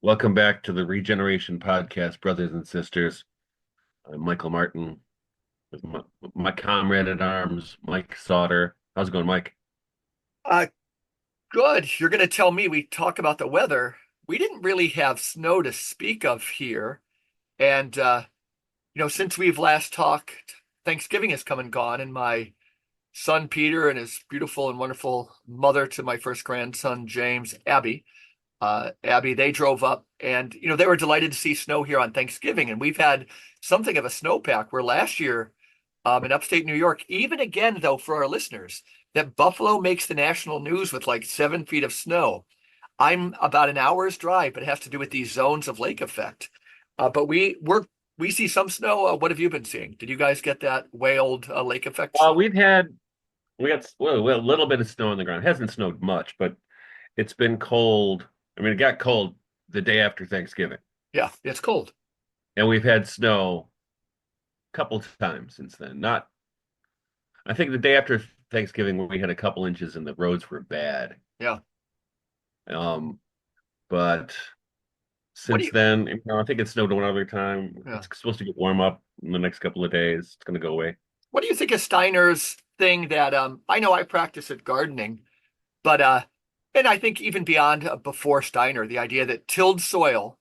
Welcome back to the Regeneration Podcast, brothers and sisters. I'm Michael Martin with my comrade at arms, Mike Sauter. How's it going, Mike? Uh, Good. You're going to tell me we talk about the weather. We didn't really have snow to speak of here. And, since we've last talked, Thanksgiving has come and gone, and my son Peter and his beautiful and wonderful mother to my first grandson, James, Abby, they drove up and, they were delighted to see snow here on Thanksgiving. And we've had something of a snowpack where last year, in upstate New York, even again, though, for our listeners, that Buffalo makes the national news with like 7 feet of snow. I'm about an hour's drive, but it has to do with these zones of lake effect. But we see some snow. What have you been seeing? Did you guys get that way old lake effect Uh, snow? we've had we got well, a little bit of snow on the ground. It hasn't snowed much, but it's been cold. I mean, it got cold the day after Thanksgiving, Yeah, it's cold. and we've had snow a couple times since then. Not, I think the day after Thanksgiving we had a couple inches and the roads were bad. Yeah. Um, but What do since you? then, I think it snowed one other time. Yeah. It's supposed to get warm up in the next couple of days. It's going to go away. What do you think of Steiner's thing that I know I practice at gardening, but and I think even beyond before Steiner, the idea that tilled soil,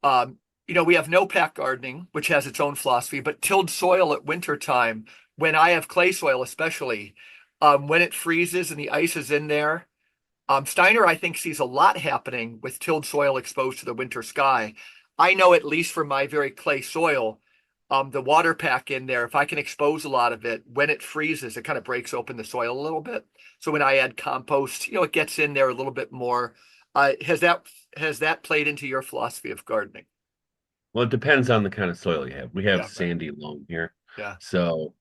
um, we have no pack gardening, which has its own philosophy, but tilled soil at winter time, when I have clay soil especially, when it freezes and the ice is in there, Steiner, I think, sees a lot happening with tilled soil exposed to the winter sky. I know, at least for my very clay soil, the water pack in there, if I can expose a lot of it, when it freezes, it kind of breaks open the soil a little bit. So when I add compost, it gets in there a little bit more. Has that played into your philosophy of gardening? Well, it depends on the kind of soil you have. We have Yeah, right. sandy loam here, Yeah, so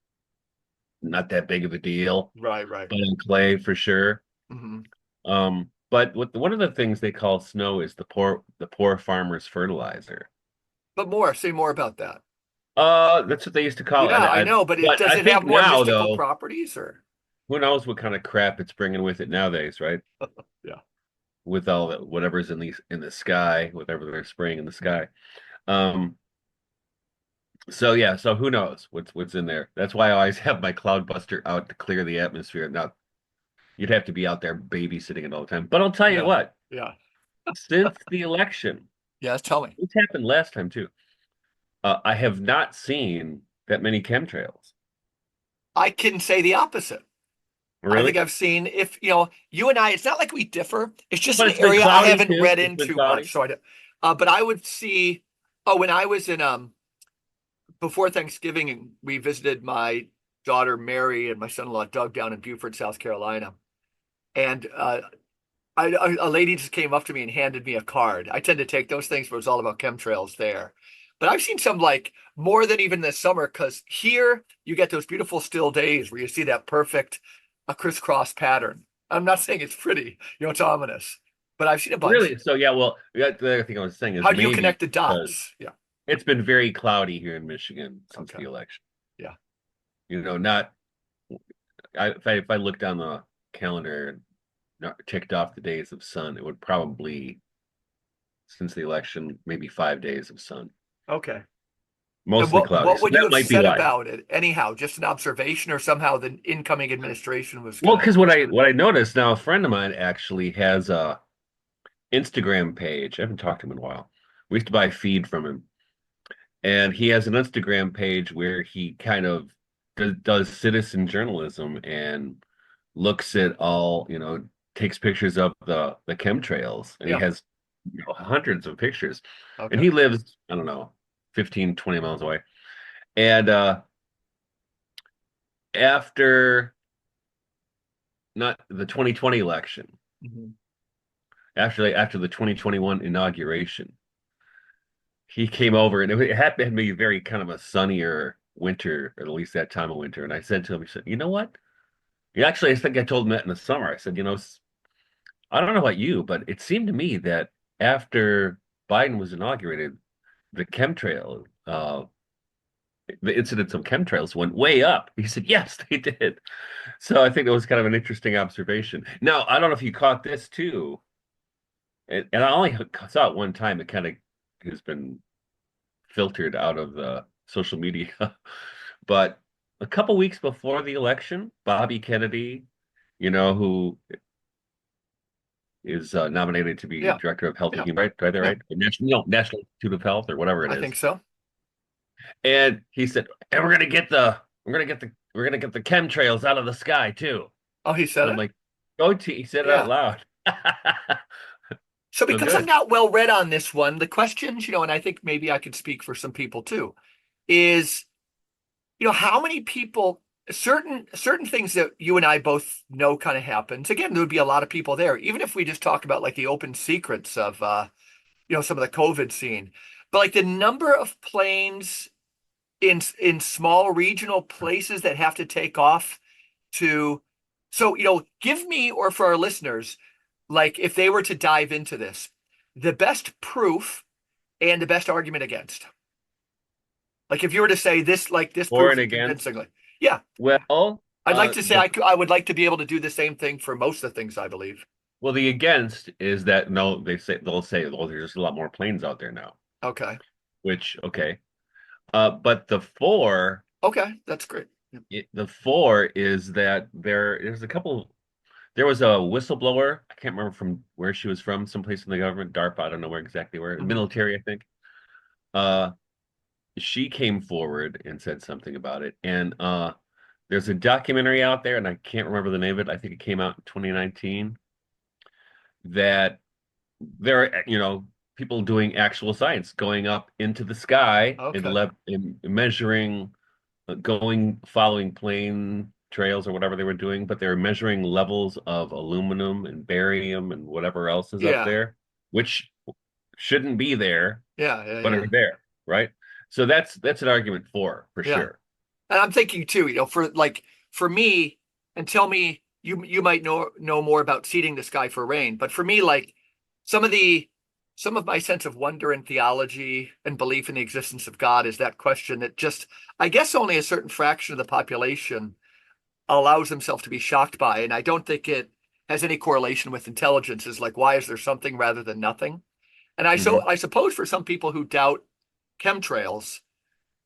not that big of a deal, right, right. but in clay for sure. Hmm. But one of the things they call snow is the poor farmer's fertilizer. Say more about that. That's what they used to call it. Yeah, I know, but But does I it have think more now mystical though, properties or? who knows what kind of crap it's bringing with it nowadays, right? Yeah. With all that whatever's in the sky, whatever they're spraying in the sky. Um, so yeah, so who knows what's in there? That's why I always have my cloud buster out to clear the atmosphere. Now you'd have to be out there babysitting it all the time. But I'll tell you Yeah, what, yeah. since the election, Yes, tell me. this happened last time too. I have not seen that many chemtrails. I can say the opposite. I think Really? I've seen, if you and I, it's not like we differ. It's just But an it's been area I cloudy haven't too. read It's been into much. cloudy. But I would see. Oh, when I was in before Thanksgiving, and we visited my daughter Mary and my son-in-law Doug down in Beaufort, South Carolina, and a lady just came up to me and handed me a card. I tend to take those things, but it was all about chemtrails there. But I've seen some, like, more than even this summer, because here you get those beautiful still days where you see that perfect a crisscross pattern. I'm not saying it's pretty, it's ominous, but I've seen a bunch. Really? So yeah, well, the other thing I was saying is How do you maybe connect the because dots? Yeah. it's been very cloudy here in Michigan since Okay. the election. Yeah. Not if I look down the calendar and checked off the days of sun, it would probably since the election maybe 5 days of sun, Okay. And mostly cloudy. what So would you that have might be said why. about it anyhow? Just an observation, or somehow the incoming administration was Well, gonna. because what I noticed now, a friend of mine actually has a Instagram page. I haven't talked to him in a while. We used to buy feed from him, and he has an Instagram page where he kind of does citizen journalism and looks at all, takes pictures of the chemtrails, and he Yeah. has hundreds of pictures. And Okay. he lives, I don't know, 15, 20 miles away. And after not the 2020 election, Mhm. after the 2021 inauguration, he came over and it happened to be very kind of a sunnier winter, or at least that time of winter. And I said to him, he said, you know what? Actually, I think I told him that in the summer. I said, I don't know about you, but it seemed to me that after Biden was inaugurated, the chemtrail, the incidence of chemtrails went way up. He said, yes, they did. So I think that was kind of an interesting observation. Now, I don't know if you caught this too. and I only saw it one time. It kind of has been filtered out of the social media. But a couple weeks before the election, Bobby Kennedy, who is nominated to be Yeah, director of health and yeah, human rights, right there, yeah. right? The National Institute of Health or whatever it I think is. so. And he said, and we're gonna get the chemtrails out of the sky too. Oh, he And said I'm it? like, go to, he said it out Yeah. loud. So So because I'm good. not well read on this one, the questions, and I think maybe I could speak for some people too, is, how many people, certain things that you and I both know kind of happens. Again, there would be a lot of people there, even if we just talk about like the open secrets of some of the COVID scene. But like the number of planes in small regional places that have to take off to, so give me, or for our listeners, like if they were to dive into this, the best proof and the best argument against. Like if you were to say this, like this For proves and it against. convincingly. Yeah, Well, I'd like to say the I would like to be able to do the same thing for most of the things I believe. well, the against is that no, they'll say, well, there's just a lot more planes out there now, Okay. which okay. But the for Okay, that's great. the for is that there's a couple. There was a whistleblower. I can't remember from where she was from, someplace in the government, DARPA. I don't know where exactly where, Mhm. military, I think. Uh, she came forward and said something about it. And there's a documentary out there, and I can't remember the name of it. I think it came out in 2019. That there are, people doing actual science, going up into the sky and Okay. measuring, following plane trails or whatever they were doing, but they were measuring levels of aluminum and barium and whatever else is up Yeah. there, which shouldn't be there, Yeah. Yeah. but Yeah. are there, right? So that's an argument for Yeah. sure. And I'm thinking too, for me, and tell me you might know more about seeding the sky for rain, but for me, like some of the some of my sense of wonder in theology and belief in the existence of God is that question that just I guess only a certain fraction of the population allows themselves to be shocked by. And I don't think it has any correlation with intelligence, is like why is there something rather than nothing? And Hmm. I suppose for some people who doubt chemtrails,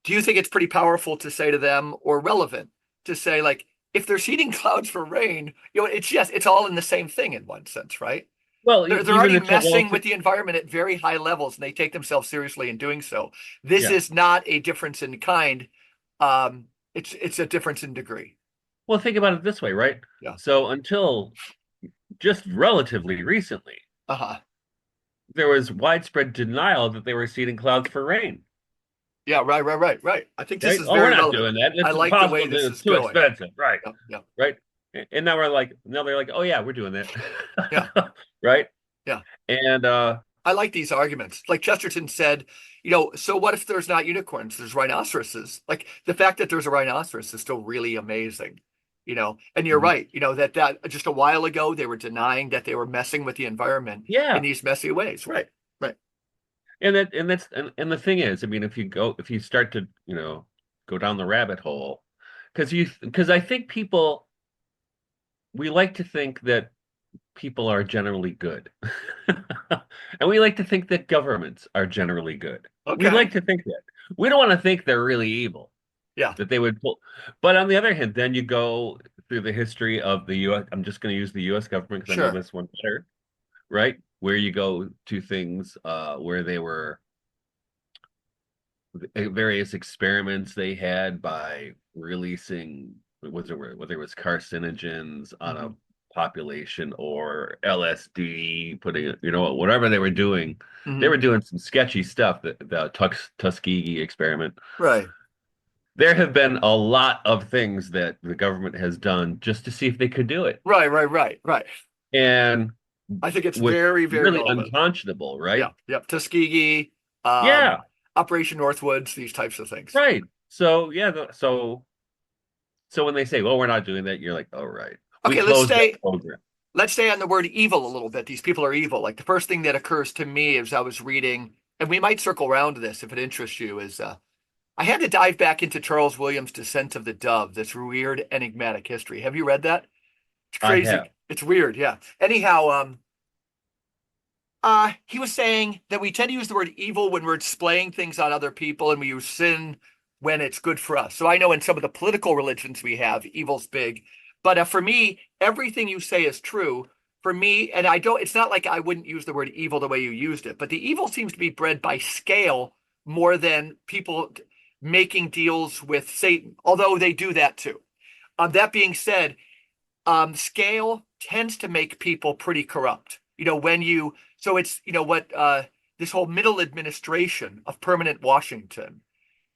do you think it's pretty powerful to say to them, or relevant to say, like, if they're seeding clouds for rain, it's yes, it's all in the same thing in one sense, right? Well, They're even already if it, well, messing with the environment at very high levels, and they take themselves seriously in doing so. This yeah. is not a difference in kind. It's a difference in degree. Well, think about it this way, right? Yeah. So until just relatively recently, Uh-huh. there was widespread denial that they were seeding clouds for rain. Yeah, right, right, right, right. I think this Right? is Oh, we're very not relevant. doing that. I It's like the way impossible to do. this It's is too going. expensive. Right. Yeah, yeah, Right. And now they're like, oh yeah, we're doing that. yeah, Right. yeah. And I like these arguments. Like Chesterton said, so what if there's not unicorns? There's rhinoceroses. Like the fact that there's a rhinoceros is still really amazing. And you're mhm. right, that just a while ago they were denying that they were messing with the environment in Yeah. these messy ways. Right, right. And the thing is, I mean, if you start to, go down the rabbit hole, because I think we like to think that people are generally good. And we like to think that governments are generally good. We like Okay. to think that. We don't want to think they're really evil, Yeah, that they would pull. But on the other hand, then you go through the history of the US. I'm just going to use the US government because I know sure. this one better, right? Where you go to things where they were various experiments they had by releasing whether it was carcinogens on a Hmm. population or LSD, putting it, whatever they Hmm. were doing some sketchy stuff. The Tuskegee experiment. Right, There have been a lot of things that the government has done just to see if they could do it, right, right, right, right. and I think it's was very, very really relevant. unconscionable, right? Yeah, yep. Tuskegee, Yeah, Operation Northwoods, these types of things. right. So yeah, so when they say, "Well, we're not doing that," you're like, "Oh, right. We Okay, closed that program." let's stay on the word evil a little bit. These people are evil. Like the first thing that occurs to me as I was reading, and we might circle around to this if it interests you, is I had to dive back into Charles Williams' Descent of the Dove, this weird enigmatic history. Have you read that? It's I have. crazy. It's weird, yeah. Anyhow, He was saying that we tend to use the word evil when we're displaying things on other people, and we use sin when it's good for us. So I know in some of the political religions we have, evil's big. But for me, everything you say is true. For me, and I don't, it's not like I wouldn't use the word evil the way you used it, but the evil seems to be bred by scale more than people making deals with Satan, although they do that too. That being said, scale tends to make people pretty corrupt. So it's, what, this whole middle administration of permanent Washington,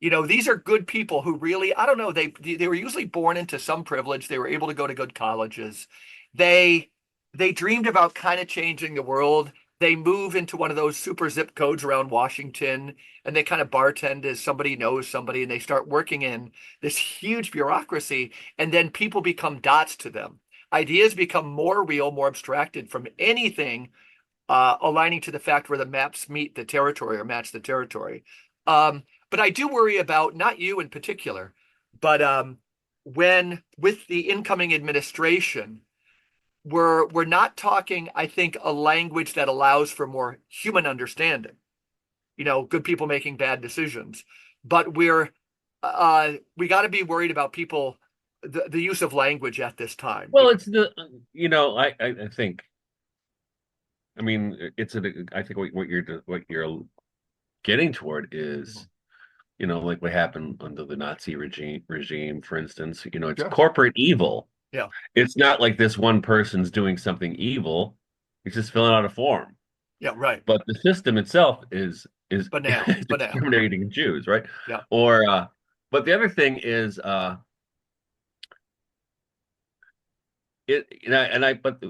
these are good people who really, I don't know, they were usually born into some privilege. They were able to go to good colleges. They they dreamed about kind of changing the world. They move into one of those super zip codes around Washington, and they kind of bartend as somebody knows somebody, and they start working in this huge bureaucracy, and then people become dots to them. Ideas become more real, more abstracted from anything aligning to the fact where the maps meet the territory or match the territory. But I do worry about, not you in particular, but when with the incoming administration, we're not talking, I think, a language that allows for more human understanding. Good people making bad decisions, but we got to be worried about people, the use of language at this time. Well, it's the I think I mean I think what you're getting toward is like what happened under the Nazi regime, for instance. It's Sure. corporate evil. Yeah. It's not like this one person's doing something evil. He's just filling out a form. Yeah. Right. But the system itself is Banal. is Banal. exterminating Jews, right? Yeah. Or but the other thing is it and I but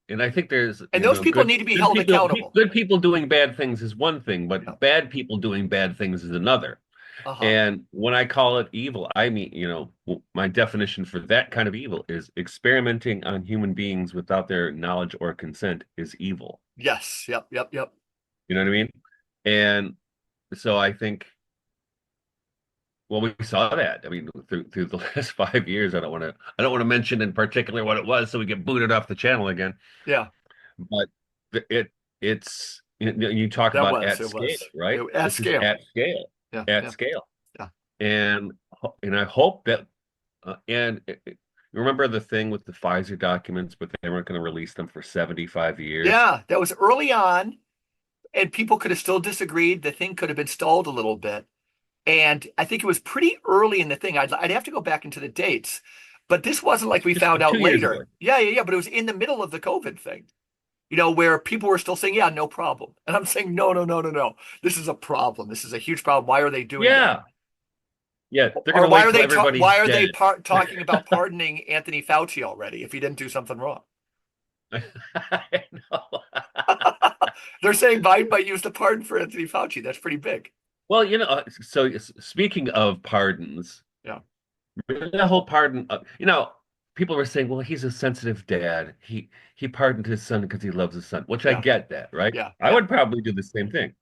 and I think there's And those people need to be held accountable. good people doing bad things is one thing, Yeah. but bad people doing bad things is another. Uh-huh. And when I call it evil, I mean, my definition for that kind of evil is experimenting on human beings without their knowledge or consent is evil. Yes. Yep. Yep. Yep. You know what I mean? And so I think, well, we saw that. I mean, through the last 5 years, I don't want to mention in particular what it was, so we get booted off the channel again. Yeah. But it's you talk That about was. at It scale, was. right? At This is scale. at scale, Yeah. at Yeah. scale, Yeah. and I hope that you remember the thing with the Pfizer documents, but they weren't going to release them for 75 years. Yeah. That was early on, and people could have still disagreed. The thing could have been stalled a little bit. And I think it was pretty early in the thing. I'd have to go back into the dates, but this wasn't like we Just found out 2 years ago. later. Yeah, yeah, yeah. But it was in the middle of the COVID thing, where people were still saying, yeah, no problem. And I'm saying, no, no, no, no, no. This is a problem. This is a huge problem. Why are they doing that? Yeah, yeah, they're going Or to why wait are till they everybody's why are they dead. talking about pardoning Anthony Fauci already if he didn't do something wrong? I know. They're saying Biden might use the pardon for Anthony Fauci. That's pretty big. Well, so speaking of pardons, Yeah, the whole pardon, people were saying, well, he's a sensitive dad. He pardoned his son because he loves his son, which I yeah, get that, right? yeah, I yeah, would probably do the same thing.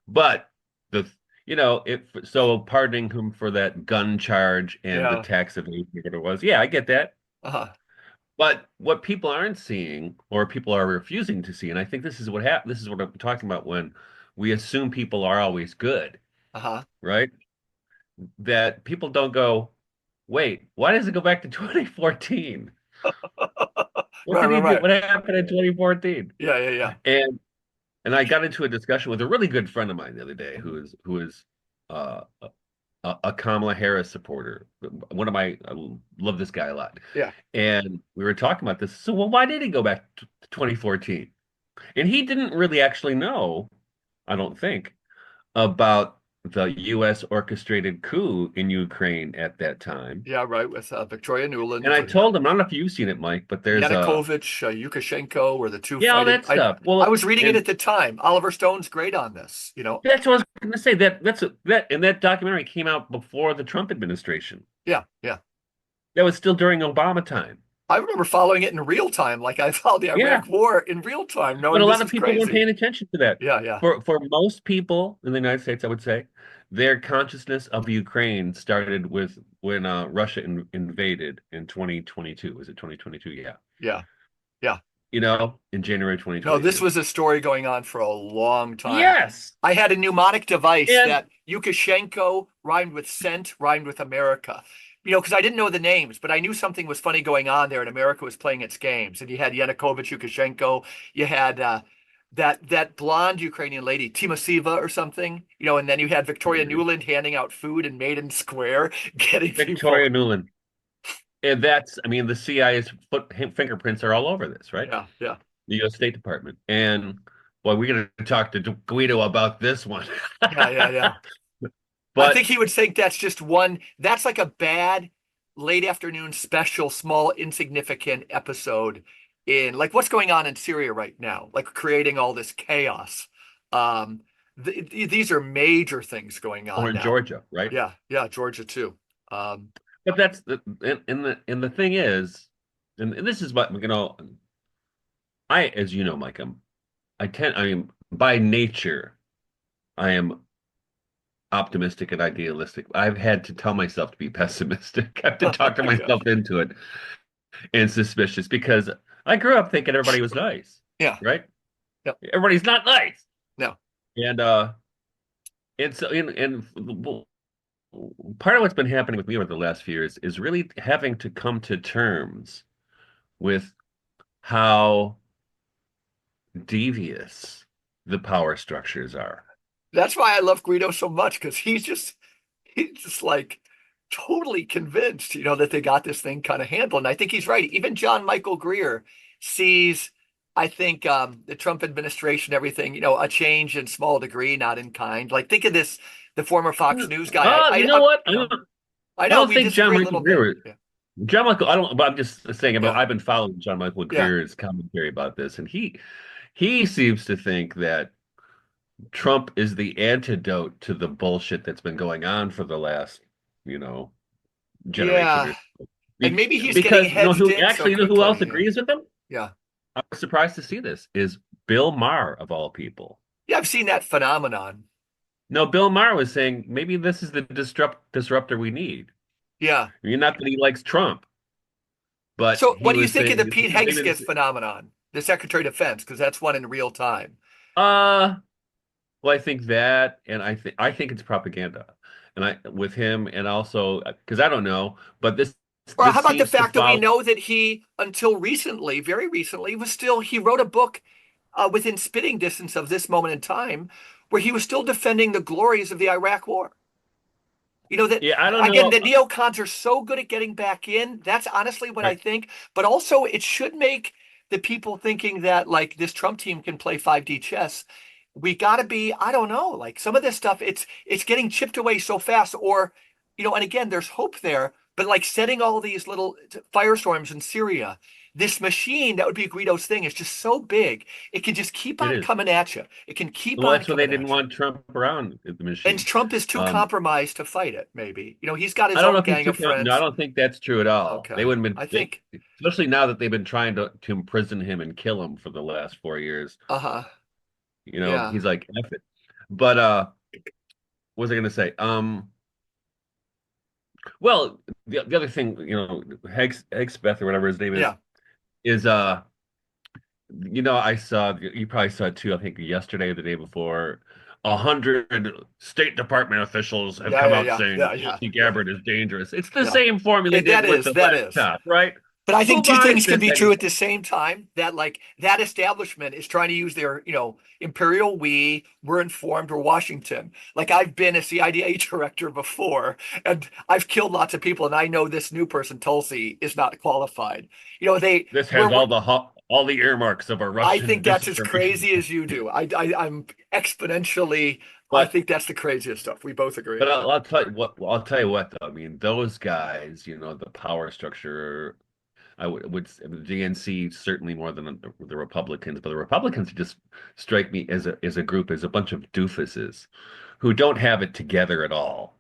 But the if so pardoning him for that gun charge and the yeah. tax evasion, whatever it was, yeah, I get that. Uh-huh. But what people aren't seeing, or people are refusing to see, and I think this is what happened. This is what I'm talking about when we assume people are always good, Uh-huh. right? That people don't go, wait, why does it go back to 2014? What Right, did right, he do? right. What happened in 2014? Yeah, yeah, yeah. And and I got into a discussion with a really good friend of mine the other day who is uh, a Kamala Harris supporter. I love this guy a lot. Yeah. And we were talking about this. So, well, why did he go back to 2014? And he didn't really actually know, I don't think, about the U.S. orchestrated coup in Ukraine at that time. Yeah, right, with Victoria And Nuland I and told him, I don't know if you've seen it, Mike, but there's Yanukovych, Lukashenko were the two yeah, all fighting. that I stuff. I Well, was reading it and at the time. Oliver Stone's great on this. that's what I was going to say. That documentary came out before the Trump administration. Yeah, yeah. That was still during Obama time. I remember following it in real time, like I followed the Yeah, Iraq War in real time, but knowing a this lot of is people weren't crazy. paying attention to that. Yeah, yeah, For most people in the United States, I would say, their consciousness of Ukraine started with when Russia invaded in 2022. Was it 2022? Yeah. yeah, yeah. in January No, this 2022. was a story going on for a long time. Yes. I had a mnemonic device And that Lukashenko rhymed with cent, rhymed with America. Because I didn't know the names, but I knew something was funny going on there, and America was playing its games. And you had Yanukovych, Lukashenko, you had that blonde Ukrainian lady, Timoseva or something, and then you had Victoria Nuland handing out food in Maiden Square, getting people. Victoria Nuland. And I mean, the CIA's fingerprints are all over this, right? Yeah, yeah, The U.S. State Department. And boy, we're going to talk to Guido about this one. yeah, yeah, yeah. I think But he would think that's just one, that's like a bad late afternoon special, small, insignificant episode in like what's going on in Syria right now, like creating all this chaos. Um, these are major things going or on in now. Georgia, right? Yeah, yeah, Georgia too. Um, But that's the thing is, and this is what as you know, Mike, I mean, by nature, I am optimistic and idealistic. I've had to tell myself to be pessimistic. I have to talk to yeah, myself into it and suspicious because I grew up thinking everybody was nice, yeah, right? yep, Everybody's not nice. no, And so and part of what's been happening with me over the last few years is really having to come to terms with how devious the power structures are. that's why I love Guido so much because he's just like totally convinced, that they got this thing kind of handled. And I think he's right. Even John Michael Greer sees, I think, the Trump administration, everything, a change in small degree, not in kind. Like think of this, the former Fox News guy. You know what? I I know don't we think John disagree a Michael little bit. Greer. Yeah, John Michael, I don't. But I'm just saying about. yeah, I've been following John Michael yeah. Greer's commentary about this, and he seems to think that Trump is the antidote to the bullshit that's been going on for the last, you know, generation Yeah. or so. And maybe he's getting Because hedged in so who else quickly. Yeah, agrees with him? yeah, I was surprised to see this is Bill Maher of all people. yeah. I've seen that phenomenon. No, Bill Maher was saying maybe this is the disruptor we need. Yeah. I mean, not that he likes Trump, but So what he do you was think of saying the Pete maybe Hegseth this. phenomenon, the Secretary of Defense? Because that's one in real time. Uh, well, I think that, and I think it's propaganda, and I with him, and also because I don't know, but Or this how about the seems to fact that we follow. know that he, until recently, very recently, he wrote a book within spitting distance of this moment in time where he was still defending the glories of the Iraq War. That Yeah, I don't again, know. the neocons are so good at getting back in. That's honestly what I Right. think. But also, it should make the people thinking that like this Trump team can play 5D chess. We got to be, I don't know, like some of this stuff, it's getting chipped away so fast. Or, and again, there's hope there. But like setting all these little firestorms in Syria, this machine that would be Guido's thing is just so big. It can just keep It on is. coming at you. It can keep Well, on that's why they coming didn't at you. want Trump around the And machine. Trump is too Um, compromised to fight it, maybe. He's got I his don't know own if he's gang too. of No, I friends. don't think that's true at all. They Okay. wouldn't have I been, think, especially now that they've been trying to imprison him and kill him for the last 4 years. uh-huh. Yeah. He's like, F it. But what was I going to say? Well, the other thing, Hegseth or whatever his name Yeah. is I saw you probably saw it too. I think yesterday or the day before, 100 State Department officials have Yeah, come yeah, out yeah. saying Yeah, yeah, Tulsi yeah. Gabbard is dangerous. It's the Yeah. same formula they did That with is, the that is. laptop, right? But I Who think two buys things can this be true anymore? at the same time. That like that establishment is trying to use their, imperial we're informed, we're Washington. Like I've been a CIDA director before, and I've killed lots of people, and I know this new person, Tulsi, is not qualified. They This has we're all the earmarks of a I Russian think that's as disinformation. crazy as you do. I'm exponentially. I But think that's the craziest stuff. We both agree but on that. I'll tell you what though. I mean, those guys, the power structure. The DNC certainly more than the Republicans, but the Republicans just strike me as a group as a bunch of doofuses who don't have it together at all.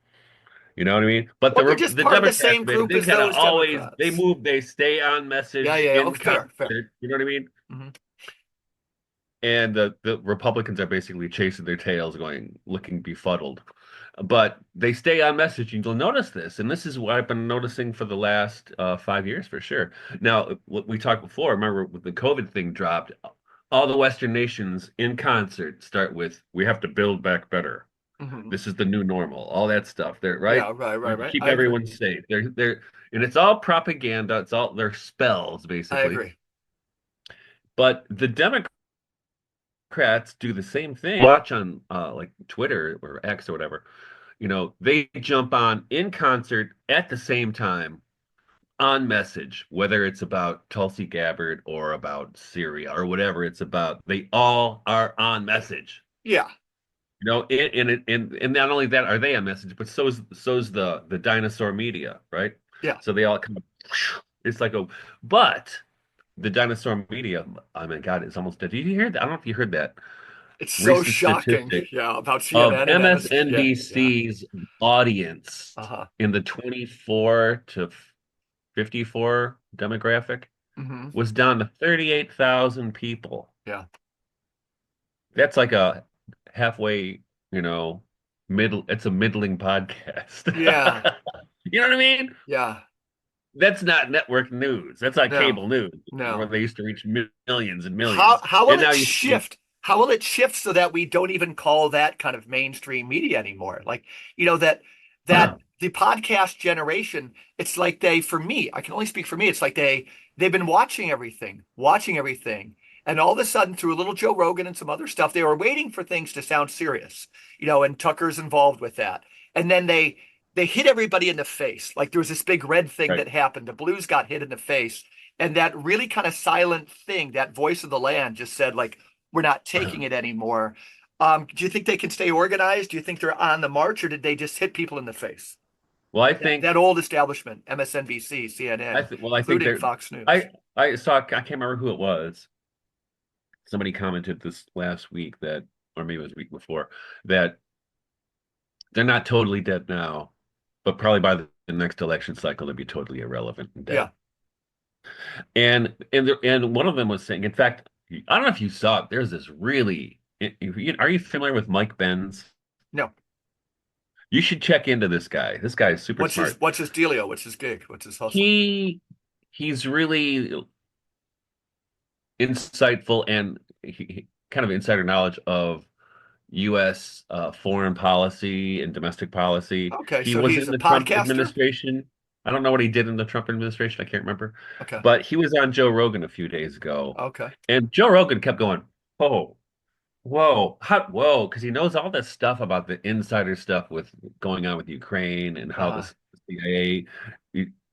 You know what I mean? But Well, they're just the part of the Democrats, same man, group they as kind of those always Democrats. they stay on Yeah, message yeah, yeah. Oh, in fair, fair. concert. You know what I mean? Hmm. and the Republicans are basically chasing their tails, going looking befuddled. But they stay on message, and you'll notice this, and this is what I've been noticing for the last 5 years for sure. Now, what we talked before, remember when the COVID thing dropped, all the Western nations in concert start with, "We have to build back better. Hmm. This is the new normal." All that stuff. They're right. Yeah, right, right, right. Keep I agree. everyone safe. And it's all propaganda. It's all their spells, I basically. agree. But the Democrats do the same thing. Watch on like Twitter or X or whatever. They jump on in concert at the same time on message, whether it's about Tulsi Gabbard or about Syria or whatever it's about. They all are on message. Yeah, And not only that are they on message, but so's the dinosaur media, right? yeah. So they all come. It's like a, but the dinosaur media. I mean, God, it's almost dead. Did you hear that? I don't know if you heard that It's so recent shocking. statistic Yeah, about of CNN and MS. Yeah, yeah. MSNBC's audience Uh-huh. in the 24 to 54 demographic Hmm. was down to 38,000 people. Yeah. That's like a halfway, you know, it's a middling podcast. Yeah. You know what I mean? Yeah. That's not network news. That's not No. cable news where No. they used to reach millions and How millions. how will And it now you see, shift? How will it shift so that we don't even call that kind of mainstream media anymore? Like, that the podcast generation, it's like they, for me, I can only speak for me, it's like they've been watching everything. And all of a sudden, through a little Joe Rogan and some other stuff, they were waiting for things to sound serious, and Tucker's involved with that. And then they hit everybody in the face. Like there was this big red thing right. that happened. The Blues got hit in the face and that really kind of silent thing, that voice of the land just said, like, we're not taking it anymore. Do you think they can stay organized? Do you think they're on the march, or did they just hit people in the face? Well, I That think old establishment, MSNBC, CNN, I think including they're Fox News. I saw I can't remember who it was. Somebody commented this last week that, or maybe it was a week before, that they're not totally dead now, but probably by the next election cycle they'll be totally irrelevant and dead. Yeah. And one of them was saying, in fact, I don't know if you saw it. There's this really, are you familiar with Mike Benz? No. You should check into this guy. This guy is super smart. What's his dealio? What's his gig? What's his hustle? He's really insightful and kind of insider knowledge of U.S. Foreign policy and domestic policy. Okay, He so was he's in a the Trump podcaster. administration. I don't know what he did in the Trump administration. I can't remember. Okay. But he was on Joe Rogan a few days ago. Okay. And Joe Rogan kept going, "Oh, whoa, whoa," because he knows all this stuff about the insider stuff with going on with Ukraine and how Uh-huh. the CIA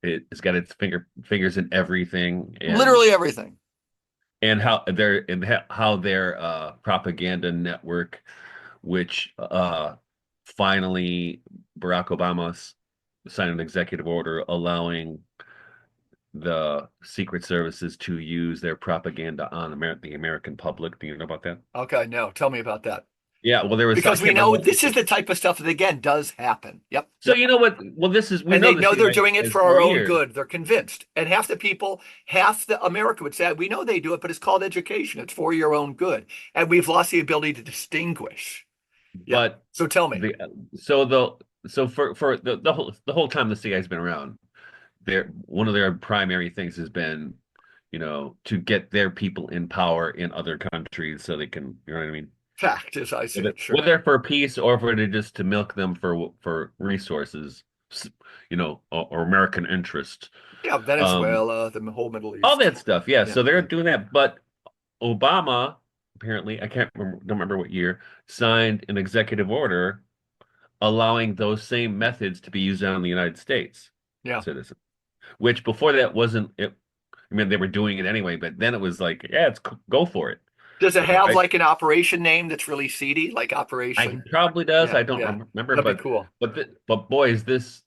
it's got its fingers in everything, Literally everything. and how their propaganda network, which finally Barack Obama signed an executive order allowing the secret services to use their propaganda on the American public. Do you know about that? Okay, no, tell me about that. Yeah, well, I Because we can't remember know what. this is the type of stuff that again does happen. Yep, So yep. you know what? Well, we And know they the know they're CIA doing it has for for our own years. good. They're convinced. And half the America would say, we know they do it, but it's called education. It's for your own good. And we've lost the ability to distinguish. Yeah. But So tell me. the so the so for the whole time the CIA has been around, one of their primary things has been, to get their people in power in other countries so they can, you know what I mean? Fact, as I see it, sure. Whether for peace or for just to milk them for resources, or American interest, Yeah, um, Venezuela, the whole Middle all East. that stuff. Yeah, Yeah, so they're yeah. doing that. But Obama, apparently, I don't remember what year, signed an executive order allowing those same methods to be used on the United States Yeah. citizens, which before that wasn't it. I mean, they were doing it anyway, but then it was like, yeah, go for it. Does it have Right? like an operation name that's really seedy, like I Operation? probably does. Yeah, I don't yeah. remember, That'd be but cool. boys, this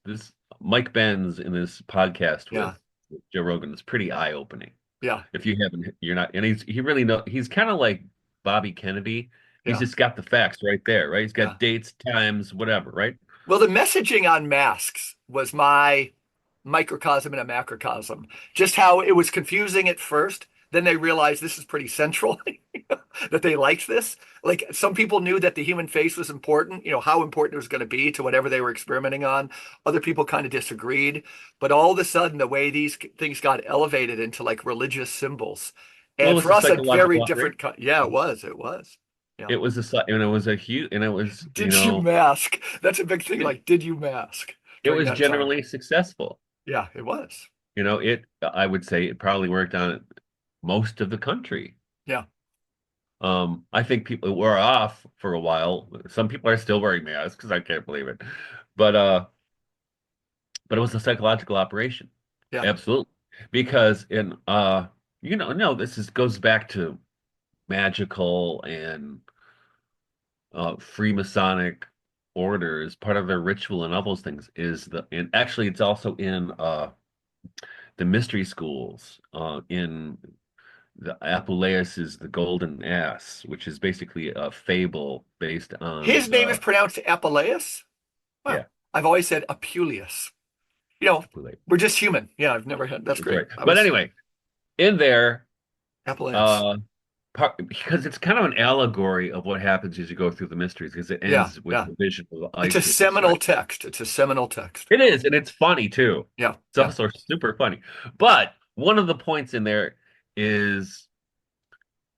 Mike Benz in this podcast Yeah, with Joe Rogan is pretty eye-opening. yeah, If you haven't, you're not, and he really he's kind of like Bobby Kennedy. He's yeah, just got the facts right there, right? He's yeah. got dates, times, whatever, right? Well, the messaging on masks was my microcosm and a macrocosm. Just how it was confusing at first. Then they realized this is pretty central. that they liked this. Like some people knew that the human face was important, how important it was going to be to whatever they were experimenting on. Other people kind of disagreed. But all of a sudden, the way these things got elevated into like religious symbols. Well, And it's for a us, a very psychological different, operation. yeah, it was. It was. Yeah. It was and it was a huge, and it was, Did you mask? That's a big thing. Like, did you mask it during was that time? generally successful. Yeah, it was. I would say it probably worked on most of the country. Yeah. I think people were off for a while. Some people are still wearing masks because I can't believe it. But but it was a psychological operation. Yeah. Absolutely. Because no, this is goes back to magical and Freemasonic orders. Part of their ritual and all those things is and actually it's also in the mystery schools in the Apuleius is the Golden Ass, which is basically a fable based on His name is pronounced Apuleius. Wow. yeah, I've always said Apuleius. You know, Apuleius. we're just human. Yeah, I've never had. That's That's great. right. But anyway, in there, Apuleius. uh, because it's kind of an allegory of what happens as you go through the mysteries, because it Yeah, ends with yeah. the vision of It's a Isis, seminal right? text. It's a seminal text. It is, and it's funny too. Yeah, It's yeah. also super funny. But one of the points in there is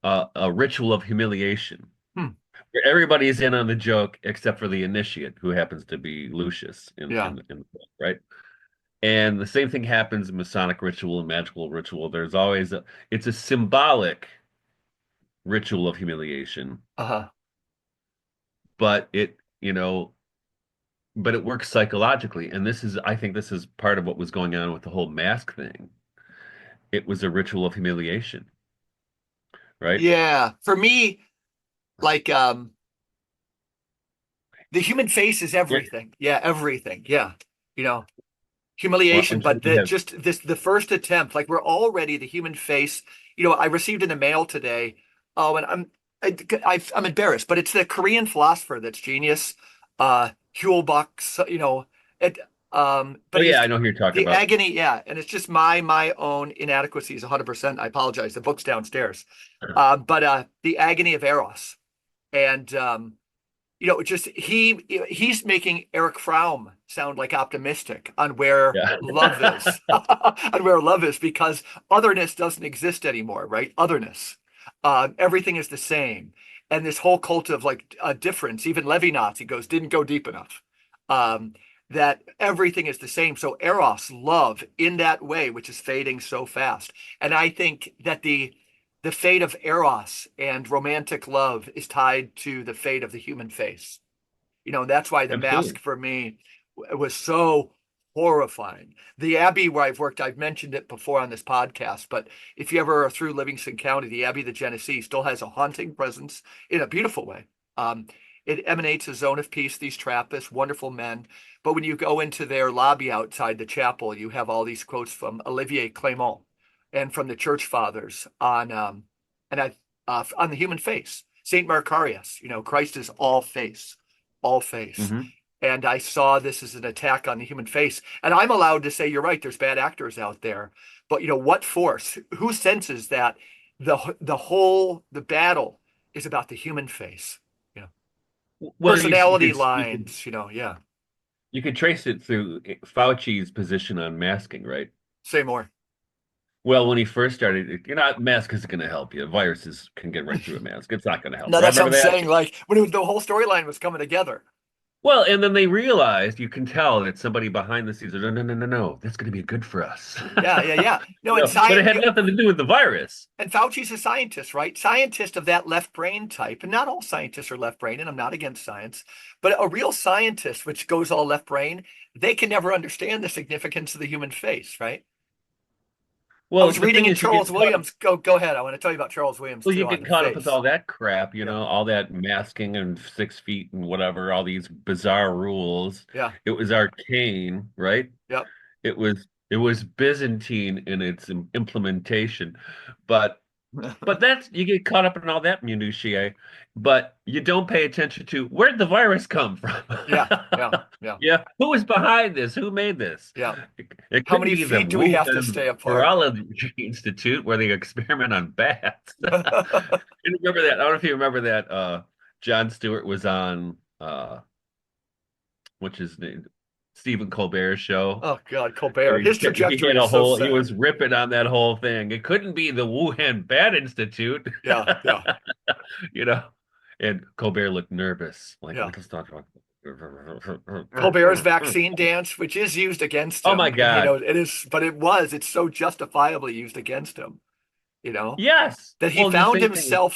a ritual of humiliation. Hmm. Where everybody's in on the joke except for the initiate, who happens to be Lucius Yeah. in the book, right? And the same thing happens in Masonic ritual and magical ritual. It's a symbolic ritual of humiliation, Uh-huh. but but it works psychologically. And I think this is part of what was going on with the whole mask thing. It was a ritual of humiliation, right? Yeah. For me, like the human face is Yeah. everything. Yeah, everything. Yeah. You know, Well, humiliation, I'm sure but you the have. just this the first attempt, like we're already the human face. I received in the mail today. Oh, and I'm embarrassed, but it's the Korean philosopher that's genius, Hulbach. It Oh but yeah, he's I know who you're talking the about. agony, yeah, and it's just my own inadequacies, 100%. I apologize. The book's downstairs. But the agony of Eros, and just he's making Eric Fromm sound like optimistic on where Yeah. love is, on where love is, because otherness doesn't exist anymore, right? Otherness, everything is the same, and this whole cult of like a difference. Even Levinas, he goes, didn't go deep enough. Um, that everything is the same. So Eros, love, in that way, which is fading so fast, and I think that the fate of Eros and romantic love is tied to the fate of the human face. That's why the mask Absolutely. for me was so horrifying. The Abbey where I've worked, I've mentioned it before on this podcast, but if you ever are through Livingston County, the Abbey of the Genesee still has a haunting presence in a beautiful way. Um, it emanates a zone of peace, these Trappists, wonderful men. But when you go into their lobby outside the chapel, you have all these quotes from Olivier Clément and from the Church Fathers on the human face. Saint Macarius, Christ is all face, all face. Hmm. And I saw this as an attack on the human face. And I'm allowed to say, you're right, there's bad actors out there. But what force? Who senses that the battle is about the human face? Well, Personality lines, yeah. you could trace it through Fauci's position on masking, right? Say more. Well, when he first started, mask isn't going to help you. Viruses can get right through a mask. It's not going to help. No, that's what Remember I'm that? saying. Like when the whole storyline was coming together. Well, and then they realized you can tell that somebody behind the scenes, no, no, no, no, no, that's going to be good for us. Yeah, yeah, yeah. No, and But it science, had nothing to do with the virus. and Fauci's a scientist, right? Scientist of that left brain type. And not all scientists are left brain, and I'm not against science, but a real scientist, which goes all left brain, they can never understand the significance of the human face, right? I Well, was the reading thing in is, you get Charles caught. Williams. Go ahead. I want to tell you about Charles Williams Well, you too on get the caught up with face. all that crap, Yeah, all that masking and 6 feet and whatever, all these bizarre rules. yeah, It was arcane, right? yep. It was Byzantine in its implementation, but But that's you get caught up in all that minutiae, but you don't pay attention to where'd the virus come from? Yeah, yeah, yeah, Yeah, who was behind this? Who made this? yeah. It How couldn't many be the feet do we have to Wuhan stay apart? Virology Institute where they experiment on bats. You remember that? I don't know if you remember that. Jon Stewart was on which is Stephen Colbert's show. Oh God, Where Colbert. His he trajectory had is a so whole, he sad. was ripping on that whole thing. It couldn't be the Wuhan Bat Institute, Yeah, yeah, you know. And Colbert looked nervous, like, yeah. let's not talk. Colbert's vaccine dance, which is used against Oh my him, and he God. knows it is, but it's so justifiably used against him, you know, Yes. that Well, the same thing.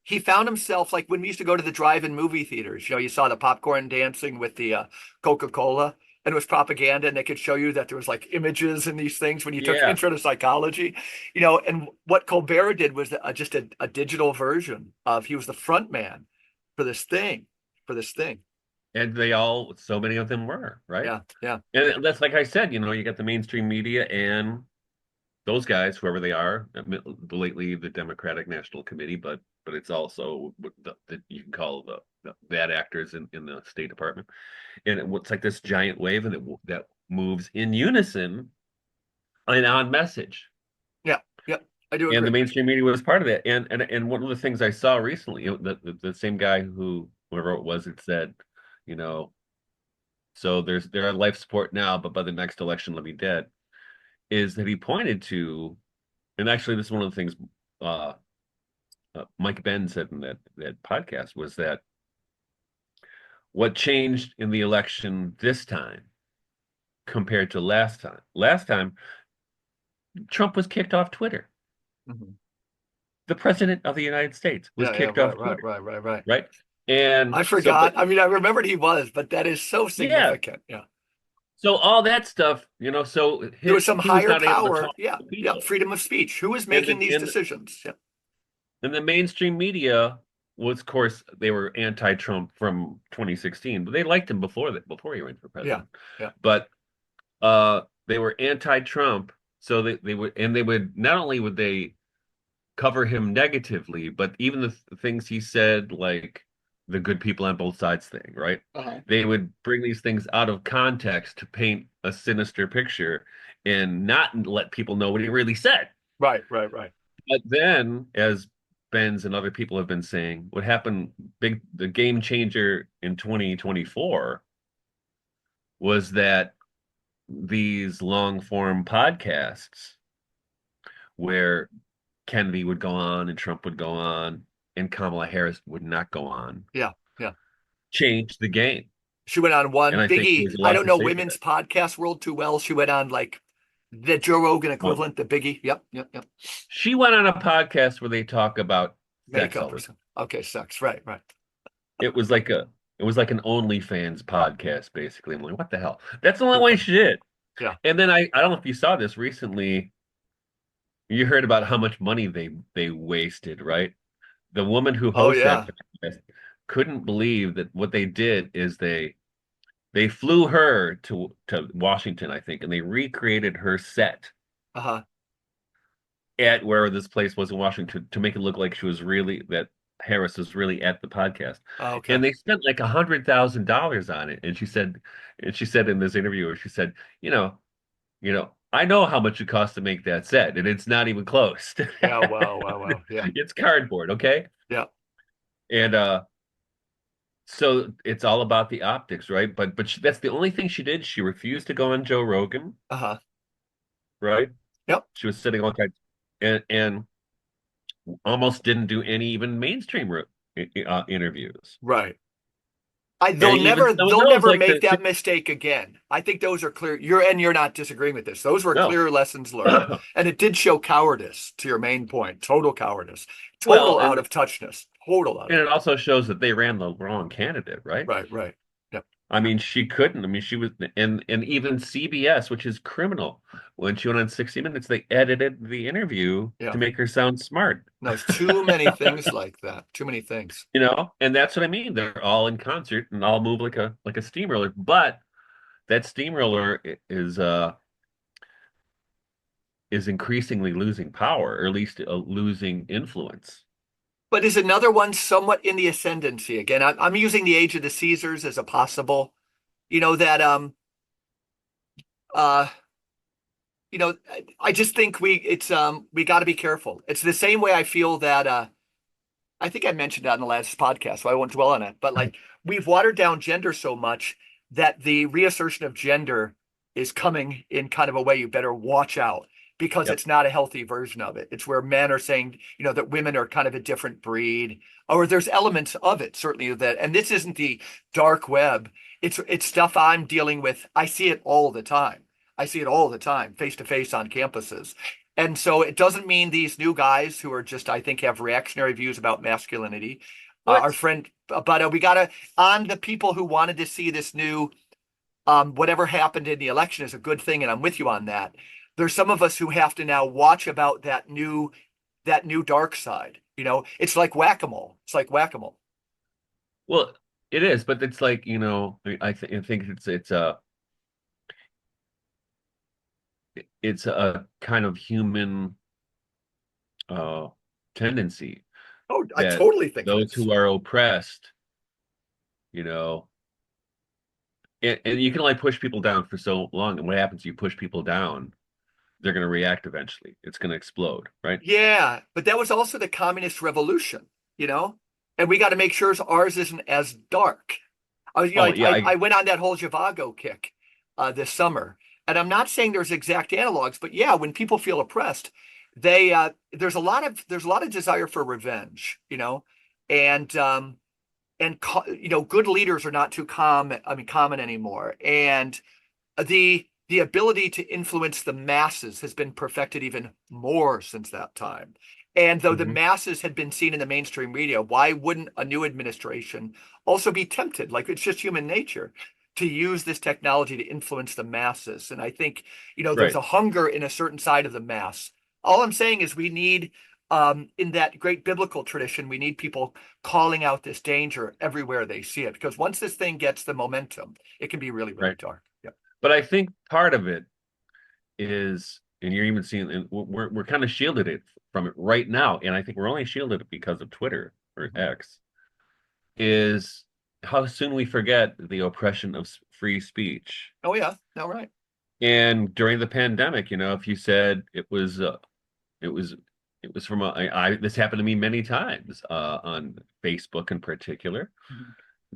he found himself like when we used to go to the drive-in movie theaters, you saw the popcorn dancing with the Coca-Cola, and it was propaganda, and they could show you that there was like images and these things when you took Yeah. intro to psychology, and what Colbert did was just a digital version of he was the front man for this thing. And they all, so many of them were, right? Yeah, yeah, And that's like I said, you got the mainstream media and those guys, whoever they are, lately the Democratic National Committee, but it's also you can call the bad actors in the State Department, and it's like this giant wave, and that moves in unison and on message. yeah, yeah. I do And the agree. mainstream media was part of that. And one of the things I saw recently, the same guy who whoever it was, it said, you know, so they're on life support now, but by the next election they'll be dead. Is that he pointed to, and actually this is one of the things uh, Mike Ben said in that podcast was that what changed in the election this time compared to last time. Last time, Trump was kicked off Twitter. Mhm. The president of the United States was Yeah, yeah, kicked off right, right, Twitter, right, right, right. right? And I so, forgot. I mean, I remembered he was, but that is so yeah, significant. Yeah. so all that stuff, so There was some he was higher not able to power. talk Yeah, to yeah. people, Freedom of speech. Who is and making these decisions? Yeah. the mainstream media was, of course, they were anti-Trump from 2016, but they liked him before he ran for Yeah. president. Yeah. But they were anti-Trump, so they would not only would they cover him negatively, but even the things he said, like the good people on both sides thing, right? Uh-huh. They would bring these things out of context to paint a sinister picture and not let people know what he really said. Right, right, right. But then, as Benz and other people have been saying, what happened, the game changer in 2024 was that these long form podcasts where Kennedy would go on and Trump would go on and Kamala Harris would not go on Yeah, yeah. changed the game. She went on And one I think Biggie. there's a I lot don't to know say for women's that. podcast world too well. She went on like the Joe Rogan Well, equivalent, the Biggie. Yep, yep, yep. she went on a podcast where they talk about sex Makeup all or the time. something. Okay, sex. Right, right. It was like an OnlyFans podcast, basically. I'm like, what the hell? That's the only Too way funny. she did. Yeah. And then I don't know if you saw this recently. You heard about how much money they wasted, right? The woman who Oh hosts that yeah. podcast couldn't believe that what they did is they flew her to Washington, I think, and they recreated her set Uh-huh. at where this place was in Washington to make it look like she was really that Harris was really at the podcast. Okay. And they spent like $100,000 on it. And she said in this interview, she said, I know how much it costs to make that set, and it's not even close. Yeah, wow, wow, wow. Yeah. It's cardboard, okay? Yeah. And so it's all about the optics, right? But that's the only thing she did. She refused to go on Joe Rogan, Uh-huh. right? Yep. She was sitting all kinds and almost didn't do any even mainstream interviews. Right. And even some of They'll those, never like make that mistake again. I think those are clear. You're not disagreeing with this. Those were no. clear lessons learned. And it did show cowardice to your main point. Total cowardice. Well, Total out of touchness. Total out and of it touch. also shows that they ran the wrong candidate, right? Right, right. Yep. I mean, she couldn't. I mean, she was, and even CBS, which is criminal, when she went on 60 Minutes, they edited the interview Yeah. to make her sound smart. No, it's too many things like that. Too many things. And that's what I mean. They're all in concert and all move like a steamroller. But that steamroller is is increasingly losing power, or at least losing influence. But is another one somewhat in the ascendancy? Again, I'm using the age of the Caesars as a possible, that uh I just think we got to be careful. It's the same way I feel that I think I mentioned that in the last podcast, so I won't dwell on it. But like we've watered down gender so much that the reassertion of gender is coming in kind of a way you better watch out because Yep. it's not a healthy version of it. It's where men are saying, that women are kind of a different breed, or there's elements of it certainly that. And this isn't the dark web. It's stuff I'm dealing with. I see it all the time. I see it all the time, face to face on campuses. And so it doesn't mean these new guys who are just, I think, have reactionary views about masculinity. Our What? friend, but we got to, on the people who wanted to see this new, whatever happened in the election is a good thing, and I'm with you on that. There's some of us who have to now watch about that new dark side. It's like whack-a-mole. It's like whack-a-mole. Well, it is, but it's like, I think it's a kind of human uh tendency Oh, I that totally think it those is. who are oppressed, you know, and you can only push people down for so long. And what happens? You push people down, they're going to react eventually. It's going to explode, right? Yeah, but that was also the communist revolution, and we got to make sure ours isn't as dark. Oh yeah, I went on that whole Zhivago kick this summer, and I'm not saying there's exact analogs, but yeah, when people feel oppressed, they there's a lot of desire for revenge, and good leaders are not too common anymore, and the ability to influence the masses has been perfected even more since that time. And though the hmm masses had been seen in the mainstream media, why wouldn't a new administration also be tempted? Like it's just human nature to use this technology to influence the masses. And I think, there's right. a hunger in a certain side of the mass. All I'm saying is we need, in that great biblical tradition, we need people calling out this danger everywhere they see it. Because once this thing gets the momentum, it can be really, really Right. dark. Yep. But I think part of it is, and you're even seeing, and we're kind of shielded it from it right now, and I think we're only shielded because of Twitter or Mhm. X, is how soon we forget the oppression of free speech. Oh yeah, no, right. And during the pandemic, if you said it was, it was from this happened to me many times on Facebook in particular, Mhm.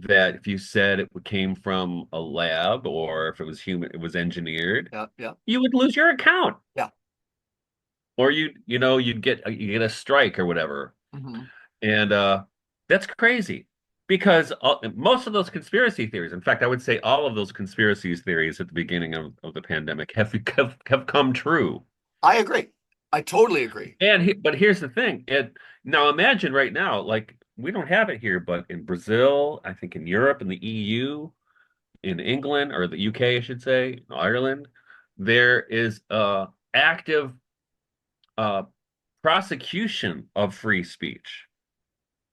that if you said it came from a lab or if it was human, it was engineered, Yeah, yeah, you would lose your account, yeah. or you'd get a strike or whatever. Hmm. And that's crazy because most of those conspiracy theories, in fact, I would say all of those conspiracy theories at the beginning of the pandemic have come true. I agree. I totally agree. But here's the thing. Now imagine right now, like we don't have it here, but in Brazil, I think in Europe, in the EU, in England or the UK, I should say, Ireland, there is active uh, prosecution of free speech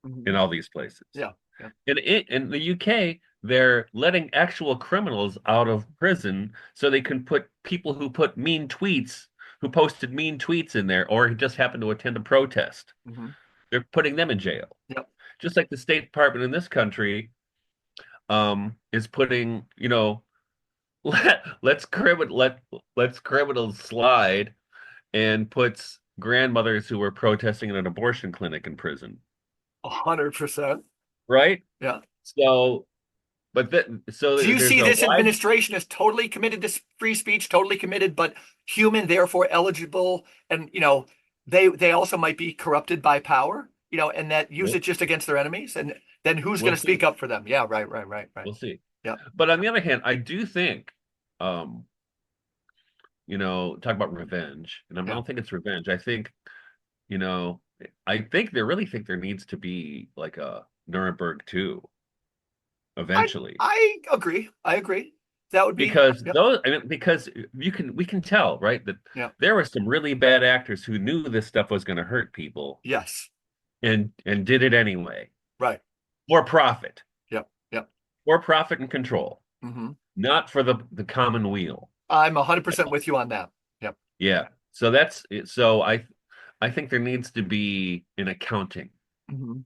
in Hmm. all these places. Yeah, yeah. In the UK, they're letting actual criminals out of prison so they can put people who posted mean tweets in there, or just happened to attend a protest. Hmm. They're putting them in jail. Yep. Just like the State Department in this country is putting, let's criminals slide and puts grandmothers who were protesting in an abortion clinic in prison, 100%. right? Yeah. So, Do you there's see a this wide. administration as totally committed to free speech, totally committed, but human, therefore eligible, and they also might be corrupted by power, and that use We'll, it just against their enemies, and then who's going we'll to speak see. up for them? Yeah, right, right, right, right. We'll see. Yeah. But on the other hand, I do think, um, talk about revenge, and I Yeah. don't think it's revenge. You know, I think they really think there needs to be like a Nuremberg 2 I eventually. I agree. I agree. That would be, Because yep, because we can tell, right, that yeah, there were some really bad actors who knew this stuff was going to hurt people yes, and did it anyway right, for profit, yep, yep. for profit and control, Hmm. not for the common weal. I'm 100% with you on that. Yep. Yeah. So that's it. So I think there needs to be an accounting, Mhm.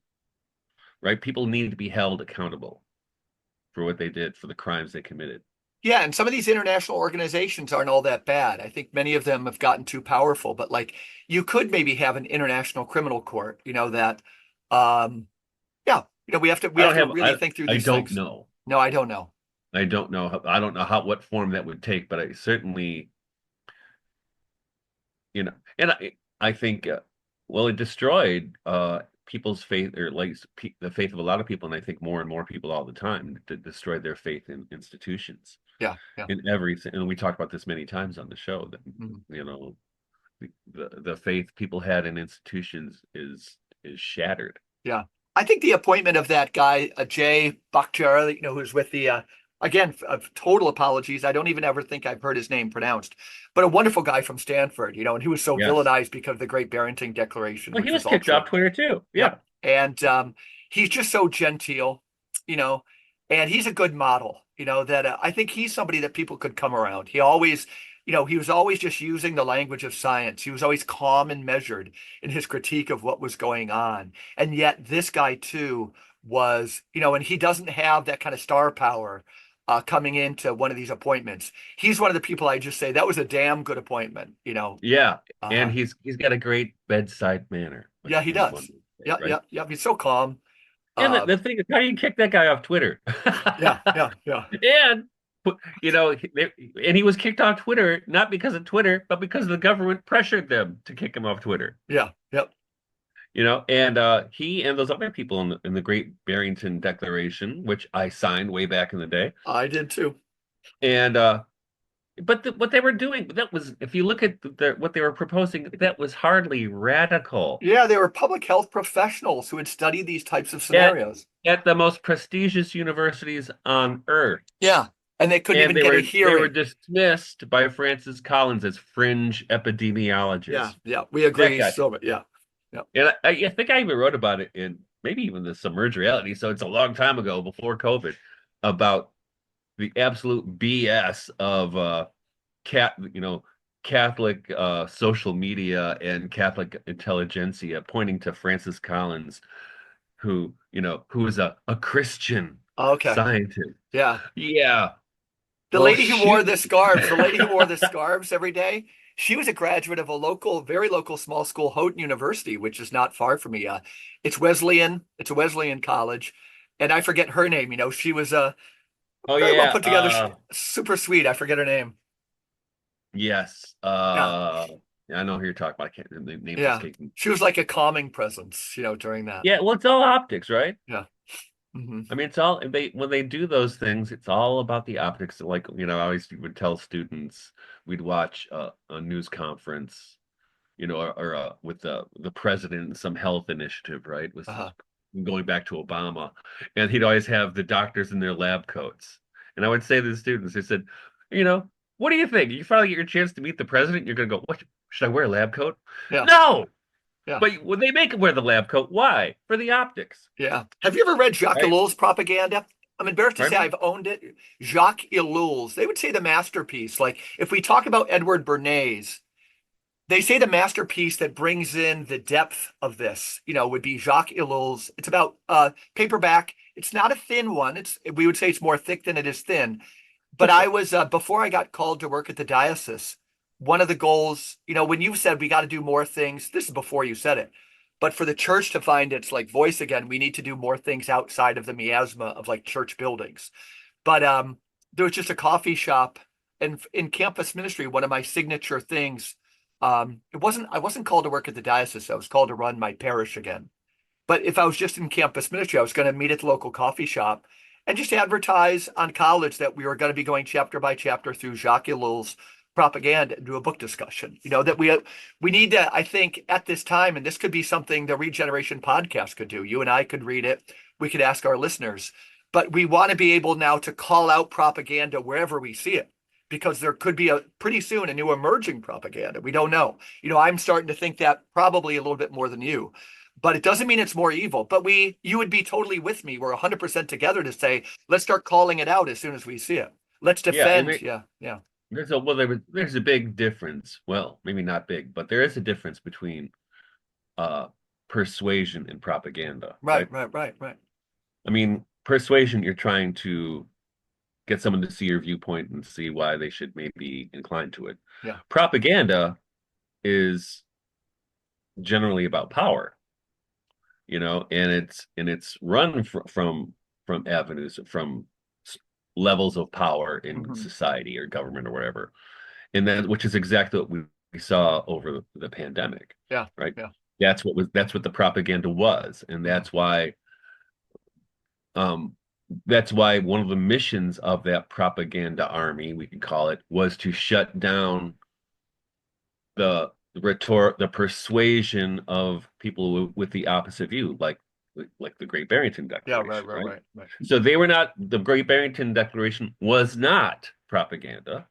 right? People need to be held accountable for what they did, for the crimes they committed. Yeah, and some of these international organizations aren't all that bad. I think many of them have gotten too powerful, but like you could maybe have an international criminal court, that um yeah, we I have don't to have really think through I these don't things. know. No, I don't know. I don't know how what form that would take, but I certainly, and I think well, it destroyed people's faith, or like the faith of a lot of people, and I think more and more people all the time to destroy their faith in institutions Yeah, yeah. in everything. And we talked about this many times on the show that Mhm. you know the faith people had in institutions is shattered. Yeah. I think the appointment of that guy, Jay Bakhtiari, who's with the again, total apologies. I don't even ever think I've heard his name pronounced, but a wonderful guy from Stanford, and he was so Yes. villainized because of the Great Barrington Declaration, Well, he which was was all kicked true. off Twitter too. Yeah. Yep. And he's just so genteel, you know, and he's a good model, that I think he's somebody that people could come around. He always, he was always just using the language of science. He was always calm and measured in his critique of what was going on. And yet this guy too was, and he doesn't have that kind of star power coming into one of these appointments. He's one of the people I just say that was a damn good appointment. Yeah. And Uh, he's got a great bedside manner, yeah, he one does. would say, Yeah, right? yeah, yeah. He's so calm. And Uh, the thing is, how do you kick that guy off Twitter? yeah, yeah, yeah, And and he was kicked off Twitter not because of Twitter, but because the government pressured them to kick him off Twitter. yeah, yep. And he and those other people in the Great Barrington Declaration, which I signed way back in the day, I did too. and but what they were doing, that was, if you look at what they were proposing, that was hardly radical Yeah, they were public health professionals who had studied these types of at scenarios. at the most prestigious universities on earth. Yeah, and they couldn't And even they get a were hearing. dismissed by Francis Collins as fringe Yeah, epidemiologists. yeah, we That agree. guy. So, yeah, yeah. And I think I even wrote about it in maybe even the Submerged Reality. So it's a long time ago, before COVID, about the absolute BS of cat, Catholic social media and Catholic intelligentsia, pointing to Francis Collins, who is a Christian Okay, scientist. yeah. Yeah. The Well, lady who wore shoot. the scarves, the lady who wore the scarves every day, she was a graduate of a local, very local small school, Houghton University, which is not far from me. It's Wesleyan. It's a Wesleyan college, and I forget her name. She was Oh very well yeah. put together, super sweet. I forget her name. Yes. Yeah, Yeah, I know who you're talking about. I can't, the name's yeah. escaping. She was like a calming presence, during that. Yeah, well, it's all optics, right? Yeah. Hmm. I mean, it's all they when they do those things, it's all about the optics. Like, I always would tell students we'd watch a news conference, or with the president and some health initiative, right? With Uh-huh. going back to Obama, and he'd always have the doctors in their lab coats. And I would say to the students, I said, you know, what do you think? You finally get your chance to meet the president, you're gonna go, what, should I wear a lab coat? Yeah. No, Yeah. but when they make him wear the lab coat, why? For the optics, Yeah. Have you ever read Jacques right? Ellul's propaganda? I'm embarrassed to say Pardon me? I've owned it. Jacques Ellul's. They would say the masterpiece. Like if we talk about Edward Bernays, they say the masterpiece that brings in the depth of this, would be Jacques Ellul's. It's about paperback. It's not a thin one. We would say it's more thick than it is thin. But I was before I got called to work at the diocese, one of the goals, when you said we got to do more things, this is before you said it, but for the church to find its like voice again, we need to do more things outside of the miasma of like church buildings. But there was just a coffee shop, and in campus ministry, one of my signature things, I wasn't called to work at the diocese. I was called to run my parish again. But if I was just in campus ministry, I was going to meet at the local coffee shop and just advertise on college that we were going to be going chapter by chapter through Jacques Ellul's propaganda and do a book discussion. That we need to, I think, at this time, and this could be something the Regeneration podcast could do. You and I could read it. We could ask our listeners, but we want to be able now to call out propaganda wherever we see it. Because there could be pretty soon a new emerging propaganda. We don't know. I'm starting to think that probably a little bit more than you, but it doesn't mean it's more evil. But you would be totally with me. We're 100% together to say, let's start calling it out as soon as we see it. Let's Yeah, defend. Yeah, yeah. there's a big difference. Well, maybe not big, but there is a difference between uh persuasion and propaganda, Right, right? right, right, right. I mean, persuasion, you're trying to get someone to see your viewpoint and see why they should maybe incline to it. Yeah. Propaganda is generally about power, and it's run from avenues from levels of power in Hmm. society or government or whatever, and then which is exactly what we saw over the pandemic, Yeah, right? yeah. That's what the propaganda was, and Hmm. um that's why one of the missions of that propaganda army, we could call it, was to shut down the persuasion of people with the opposite view, like the Great Barrington Yeah, right, Declaration, right, right? right, right. So the Great Barrington Declaration was not propaganda;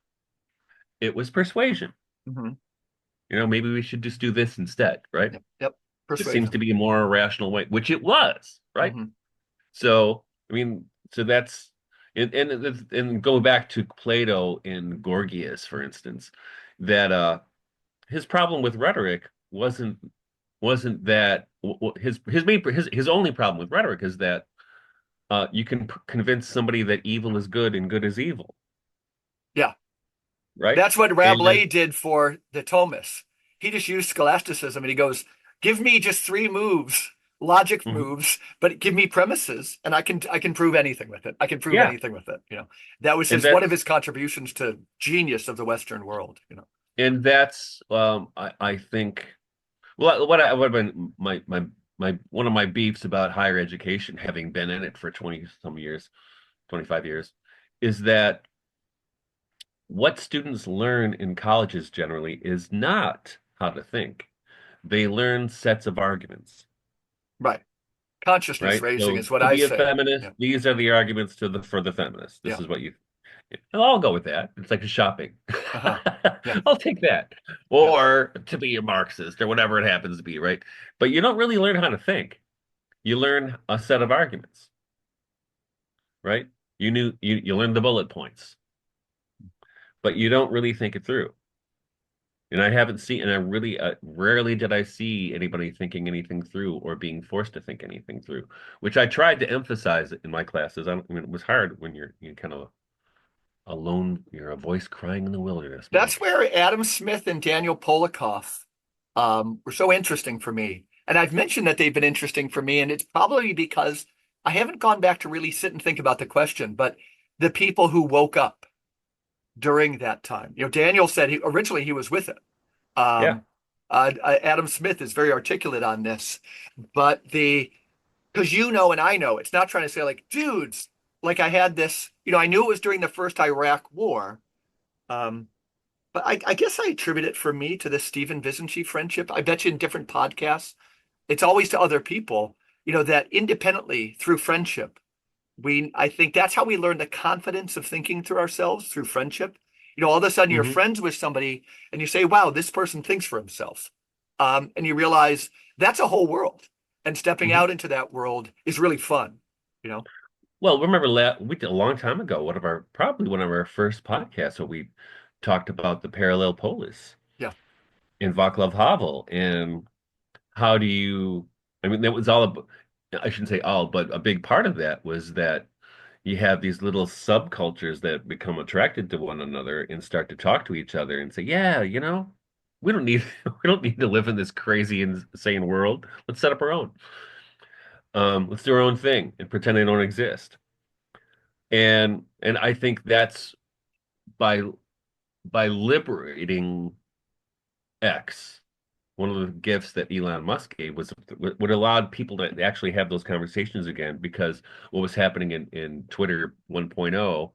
it was persuasion. Hmm. Maybe we should just do this instead, right? Yep, yep. Just seems Persuasion. to be a more rational way, which it was, right? Hmm. So, I mean, so that's and go back to Plato and Gorgias, for instance, that his problem with rhetoric wasn't that his only problem with rhetoric is that you can convince somebody that evil is good and good is evil, Yeah. right? That's what And Rabelais did for the Thomists. He just used scholasticism and he goes, give me just three moves, logic mhm, moves, but give me premises and I can prove anything with it. I can prove yeah, anything with it. That was and his one of that's his contributions to genius of the Western world. and that's I think what have been my one of my beefs about higher education, having been in it for 20 some years, 25 years, is that what students learn in colleges generally is not how to think. They learn sets of arguments, Right. Consciousness right? raising So is what to I be a say. feminist, Yeah. these are the arguments for the feminists. This Yeah. is what you and I'll go with that. It's like a shopping. Uh-huh. Yeah. I'll take that. Yeah. Or to be a Marxist or whatever it happens to be, right? But you don't really learn how to think. You learn a set of arguments, right? You learn the bullet points, but you don't really think it through. And I haven't seen, and I really rarely did I see anybody thinking anything through or being forced to think anything through, which I tried to emphasize in my classes. I mean, it was hard when you're kind of alone. You're a voice crying in the wilderness, man. That's where Adam Smith and Daniel Polikoff were so interesting for me. And I've mentioned that they've been interesting for me, and it's probably because I haven't gone back to really sit and think about the question, but the people who woke up during that time. Daniel said originally he was with it. Yeah. Um, Adam Smith is very articulate on this, but because and I know, it's not trying to say like, dudes, like I had this, I knew it was during the first Iraq War. Um, but I guess I attribute it for me to the Stephen Vizenchi friendship. I bet you in different podcasts, it's always to other people, that independently through friendship, I think that's how we learn the confidence of thinking through ourselves through friendship. All of a sudden you're Hmm. friends with somebody and you say, wow, this person thinks for himself. And you realize that's a whole world. And stepping Hmm. out into that world is really fun, you know? Well, remember we did a long time ago, probably one of our first podcasts where we talked about the parallel polis Yeah. in Václav Havel and how do you, I mean, that was all about, I shouldn't say all, but a big part of that was that you have these little subcultures that become attracted to one another and start to talk to each other and say, yeah, we don't need we don't need to live in this crazy insane world. Let's set up our own. Let's do our own thing and pretend they don't exist. And I think that's by by liberating X, one of the gifts that Elon Musk gave was what allowed people to actually have those conversations again, because what was happening in Twitter 1.0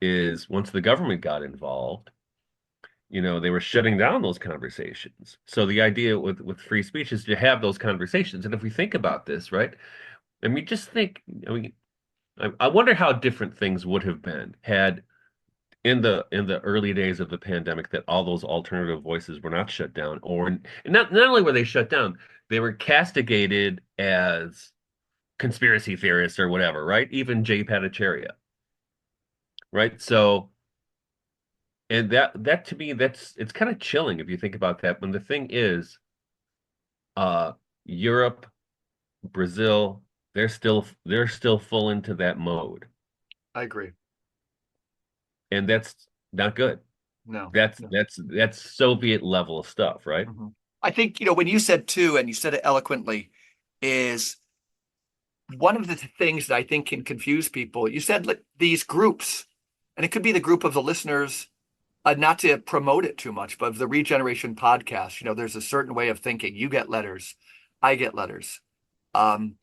is once the government got involved, they were shutting down those conversations. So the idea with free speech is to have those conversations. And if we think about this, right? I mean, just think, I mean, I wonder how different things would have been had in the early days of the pandemic that all those alternative voices were not shut down, or and not only were they shut down, they were castigated as conspiracy theorists or whatever, right? Even Jay Bhattacharya, right? So And that to me, it's kind of chilling if you think about that. When the thing is, uh, Europe, Brazil, they're still full into that mode, I agree. and that's not good. No, That's no. that's that's Soviet level stuff, right? Mhm. I think, when you said too, and you said it eloquently, is one of the things that I think can confuse people. You said like, these groups, and it could be the group of the listeners, not to promote it too much, but of the Regeneration podcast, there's a certain way of thinking. You get letters, I get letters. Um,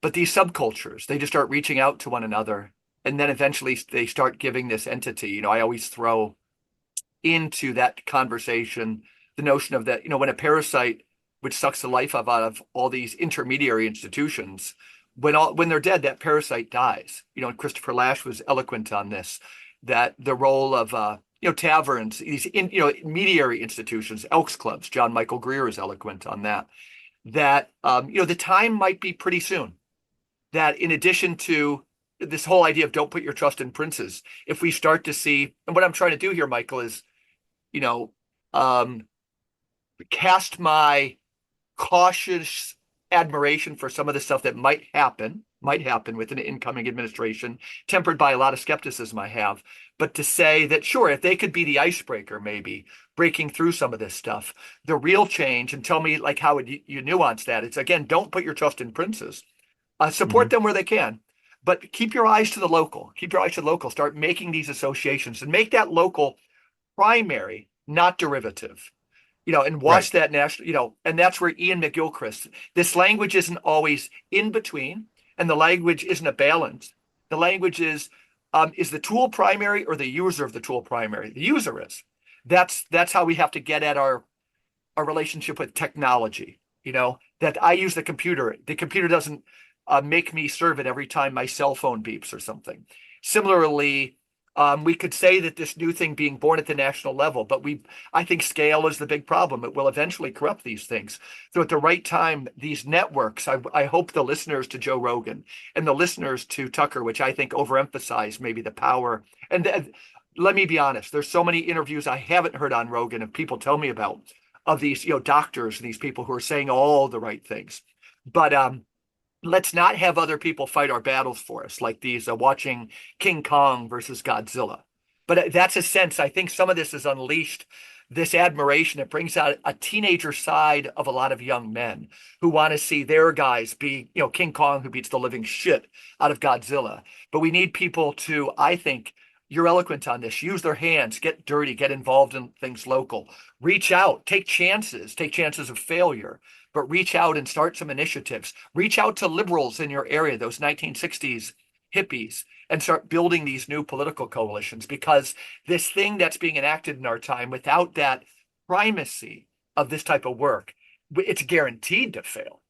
but these subcultures, they just start reaching out to one another. And then eventually they start giving this entity. I always throw into that conversation the notion of that, when a parasite, which sucks the life out of all these intermediary institutions, when they're dead, that parasite dies. And Christopher Lasch was eloquent on this, that the role of taverns, these intermediary institutions, Elks Clubs. John Michael Greer is eloquent on that. That the time might be pretty soon. That in addition to this whole idea of don't put your trust in princes, if we start to see, and what I'm trying to do here, Michael, is you know, um, cast my cautious admiration for some of the stuff that might happen with an incoming administration, tempered by a lot of skepticism I have. But to say that, sure, if they could be the icebreaker, maybe breaking through some of this stuff, the real change, and tell me like how would you nuance that? It's again, don't put your trust in princes. Support Hmm. them where they can, but keep your eyes to the local. Keep your eyes to the local. Start making these associations and make that local primary, not derivative. And Right. watch that national, and that's where Ian McGilchrist, this language isn't always in between, and the language isn't a balance. The language is the tool primary or the user of the tool primary? The user is. That's how we have to get at our relationship with technology. That I use the computer. The computer doesn't make me serve it every time my cell phone beeps or something. Similarly, we could say that this new thing being born at the national level, but I think scale is the big problem. It will eventually corrupt these things. So at the right time, these networks, I hope the listeners to Joe Rogan and the listeners to Tucker, which I think overemphasize maybe the power. And let me be honest, there's so many interviews I haven't heard on Rogan of people tell me about of these, doctors and these people who are saying all the right things. But let's not have other people fight our battles for us, like these watching King Kong versus Godzilla. But that's a sense. I think some of this is unleashed. This admiration, it brings out a teenager side of a lot of young men who want to see their guys be, King Kong who beats the living shit out of Godzilla. But we need people to, I think, you're eloquent on this. Use their hands, get dirty, get involved in things local, reach out, take chances of failure, but reach out and start some initiatives. Reach out to liberals in your area, those 1960s hippies, and start building these new political coalitions because this thing that's being enacted in our time without that primacy of this type of work, it's guaranteed to fail,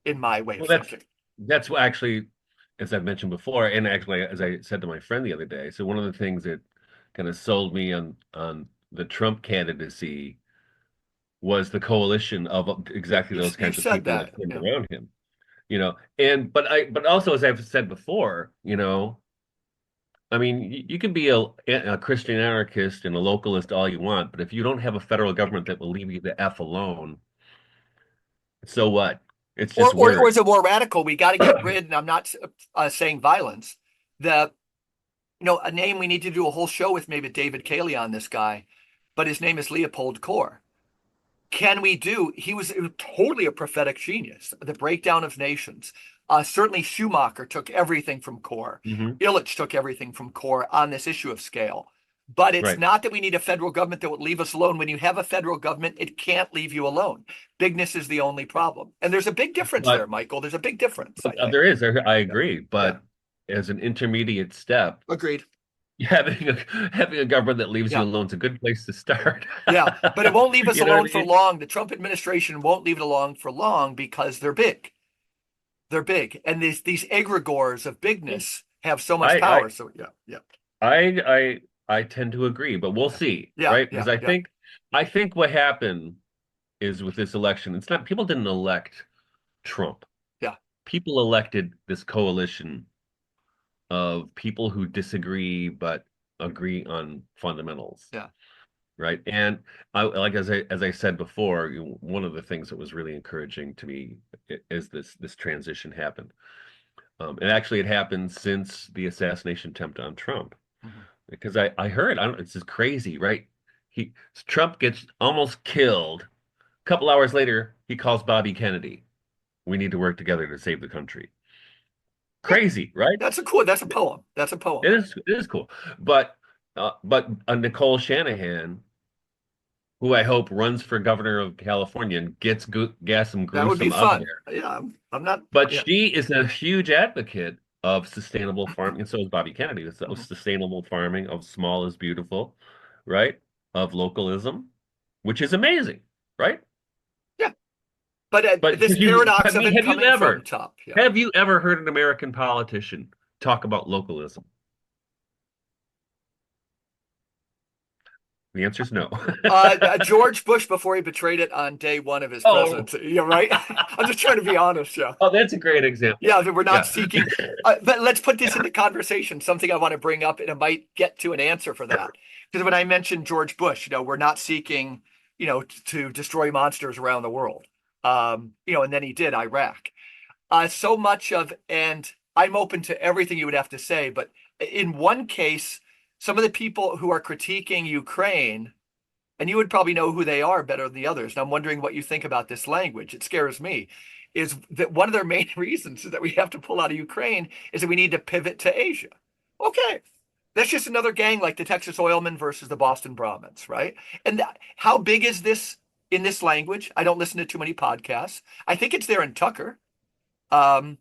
in my way of Well, that's thinking. that's what actually, as I've mentioned before, and actually as I said to my friend the other day. So one of the things that kind of sold me on the Trump candidacy was the coalition of exactly You've, those you've kinds of said people that. that formed Yeah. around him. But also as I've said before, I mean, you can be a Christian anarchist and a localist all you want, but if you don't have a federal government that will leave you the F alone, so what? It's Or, just or, or words. is it more radical? We got to get rid, and I'm not saying violence. The a name we need to do a whole show with maybe David Cayley on this guy, but his name is Leopold Kohr. Can we do? He was totally a prophetic genius. The breakdown of nations. Certainly, Schumacher took everything from Kohr. Hmm. Illich took everything from Kohr on this issue of scale. But it's Right. not that we need a federal government that would leave us alone. When you have a federal government, it can't leave you alone. Bigness is the only problem. And there's a big difference there, But Michael. There's a big difference, I think. there is, I Yeah. agree. Yeah. But as an intermediate step, Agreed. having a government that leaves you Yeah. alone is a good place to start. Yeah. But it won't leave us You know what I alone for mean? long. The Trump administration won't leave it alone for long because they're big. They're big, and these egregores of bigness have so much I power. So yeah, yeah, I tend to agree, but we'll yeah, see, yeah, right? Because yeah, I yeah, think I think what happened is with this election, it's not people didn't elect Trump. yeah. People elected this coalition of people who disagree but agree on fundamentals. Yeah. right? And like as I said before, one of the things that was really encouraging to me is this transition happened. And actually, it happened since the assassination attempt on Trump, Mhm. because I heard, I don't, it's just crazy, right? He Trump gets almost killed. A couple hours later, he calls Bobby Kennedy. We need to work together to save the country. Yeah, Crazy, right? that's a poem. That's a poem. It is cool. But Nicole Shanahan, who I hope runs for governor of California and gets some That would be gruesome up fun. there. Yeah, I'm not. But Yeah. she is a huge advocate of sustainable farming, and so is Bobby Kennedy. So Mhm. sustainable farming, of small is beautiful, right? Of localism, which is amazing, right? Yeah. But But this because you, paradox I of mean, it coming from top. Yeah. have you ever heard an American politician talk about localism? The answer is no. George Bush before he betrayed it on day one of his Oh, presidency. Yeah, right. I'm just trying to be honest. Yeah. oh, that's a great example. Yeah, we're not Yeah. seeking, but let's put this into conversation. Something I want to bring up, and it might get to an answer for that. Because when I mentioned George Bush, we're not seeking, to destroy monsters around the world. And then he did Iraq. So much of, and I'm open to everything you would have to say, but in one case, some of the people who are critiquing Ukraine, and you would probably know who they are better than the others. And I'm wondering what you think about this language. It scares me. Is that one of their main reasons that we have to pull out of Ukraine is that we need to pivot to Asia? Okay, that's just another gang like the Texas Oilmen versus the Boston Brahmins, right? And how big is this in this language? I don't listen to too many podcasts. I think it's there in Tucker. Um,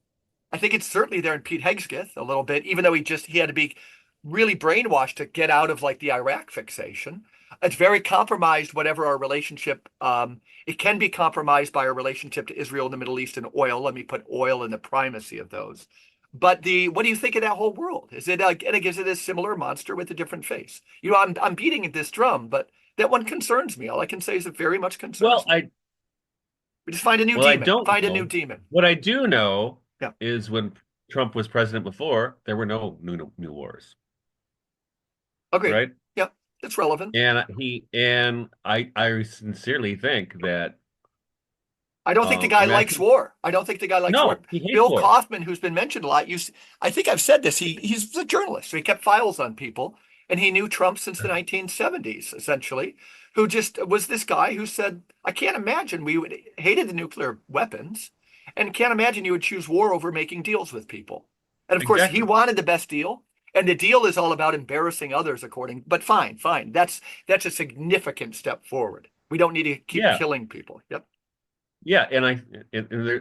I think it's certainly there in Pete Hegseth a little bit, even though he had to be really brainwashed to get out of like the Iraq fixation. It's very compromised, whatever our relationship. It can be compromised by our relationship to Israel and the Middle East and oil. Let me put oil in the primacy of those. But what do you think of that whole world? Is it and it gives it a similar monster with a different face? I'm beating this drum, but that one concerns me. All I can say is it very much Well, concerns me. We just find a new well, I demon. don't Find a new know. demon. What I do know Yeah. is when Trump was president before, there were no new wars, Agreed. right? Yeah. It's relevant. And I sincerely think that I don't think the I guy mean I likes think war. I don't think the guy likes war. no, he hates Bill war. Kaufman, who's been mentioned a lot, I think I've said this. He's a journalist, so he kept files on people, and he knew Trump since the 1970s, essentially, who just was this guy who said, I can't imagine we would hated the nuclear weapons and can't imagine you would choose war over making deals with people. And of course, he Exactly. wanted the best deal. And the deal is all about embarrassing others, but fine, fine. That's a significant step forward. We don't need to keep Yeah. killing people. Yep. Yeah, and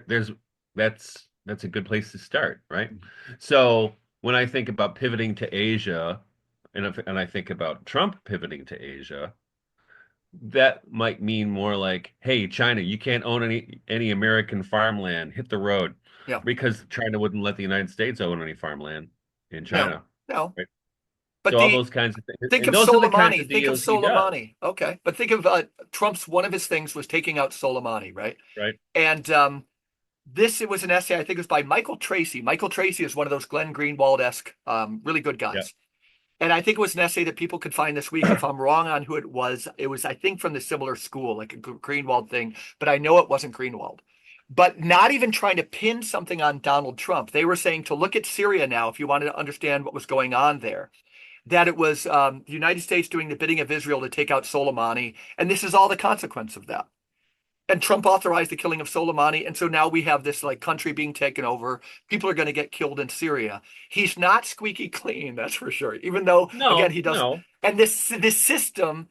there's that's a good place to start, right? So when I think about pivoting to Asia, and I think about Trump pivoting to Asia, that might mean more like, hey, China, you can't own any American farmland, hit the road, Yeah. because China wouldn't let the United States own any farmland in No, China, no. right? But So all those kinds of things, think and of those are the kinds Soleimani. of Think of deals he does, Soleimani. Okay. But think of Trump's one of his things was taking out Soleimani, right? right? And it was an essay, I think it was by Michael Tracy. Michael Tracy is one of those Glenn Greenwald-esque, really good Yeah. guys. And I think it was an essay that people could find this week. If I'm wrong on who it was, I think, from the similar school, like a Greenwald thing, but I know it wasn't Greenwald. But not even trying to pin something on Donald Trump. They were saying to look at Syria now if you wanted to understand what was going on there, that it was the United States doing the bidding of Israel to take out Soleimani. And this is all the consequence of that. And Trump authorized the killing of Soleimani. And so now we have this like country being taken over. People are going to get killed in Syria. He's not squeaky clean, that's for sure. Even though, again, No, he does. no, And this system,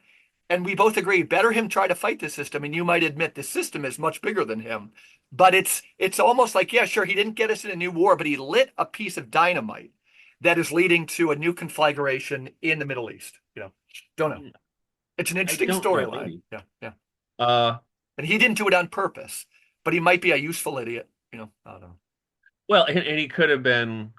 and we both agree, better him try to fight the system. And you might admit the system is much bigger than him. But it's almost like, yeah, sure, he didn't get us in a new war, but he lit a piece of dynamite that is leading to a new conflagration in the Middle East. Don't know. It's an I interesting don't know, storyline. maybe. Yeah, yeah. Uh, And he didn't do it on purpose, but he might be a useful idiot. I don't know. well, and he could have been.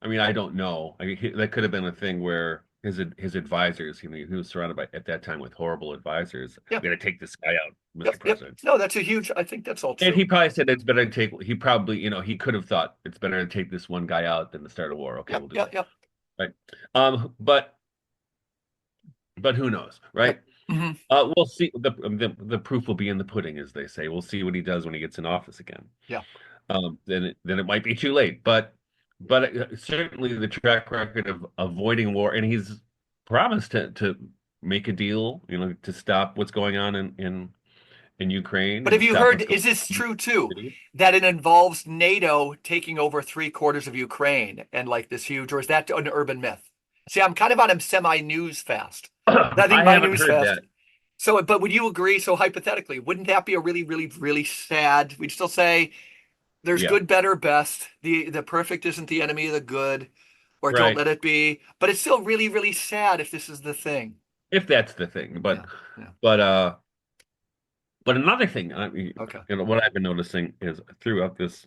I mean, I don't know. That could have been a thing where his advisors, he was surrounded by at that time with horrible advisors. Yeah. I'm going to take this guy out, Yep. Mr. Yep. President. No, that's a huge, I think that's all And true. he probably said it's better to take. He probably, he could have thought it's better to take this one guy out than to start a war. Okay, Yep. we'll do Yep. that. Yep. Right. Um, but but who knows, right? Yep. Hmm. We'll see. The proof will be in the pudding, as they say. We'll see what he does when he gets in office again. Yeah. Then it might be too late. But certainly the track record of avoiding war, and he's promised to make a deal, to stop what's going on in Ukraine But have and you stop heard, what's going is this on true in too, the city. that it involves NATO taking over three-quarters of Ukraine and like this huge, or is that an urban myth? See, I'm kind of on a semi-news fast. I think I my haven't news heard fast. that. So, but would you agree? So hypothetically, wouldn't that be a really, really, really sad? We'd still say there's Yeah, good, better, best. The perfect isn't the enemy of the good, or don't right. let it be. But it's still really, really sad if this is the thing. If that's the thing, but Yeah. Yeah. but uh, but another thing, I mean, Okay. what I've been noticing is throughout this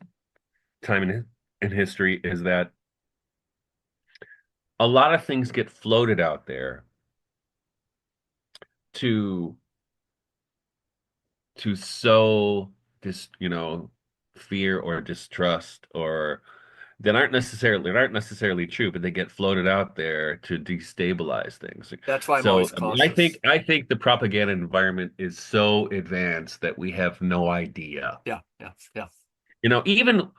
time in history is that a lot of things get floated out there to sow fear or distrust or that aren't necessarily true, but they get floated out there to destabilize things. That's why I'm So always I mean, I cautious. think I think the propaganda environment is so advanced that we have no idea. Yeah. Yeah. Yeah. Even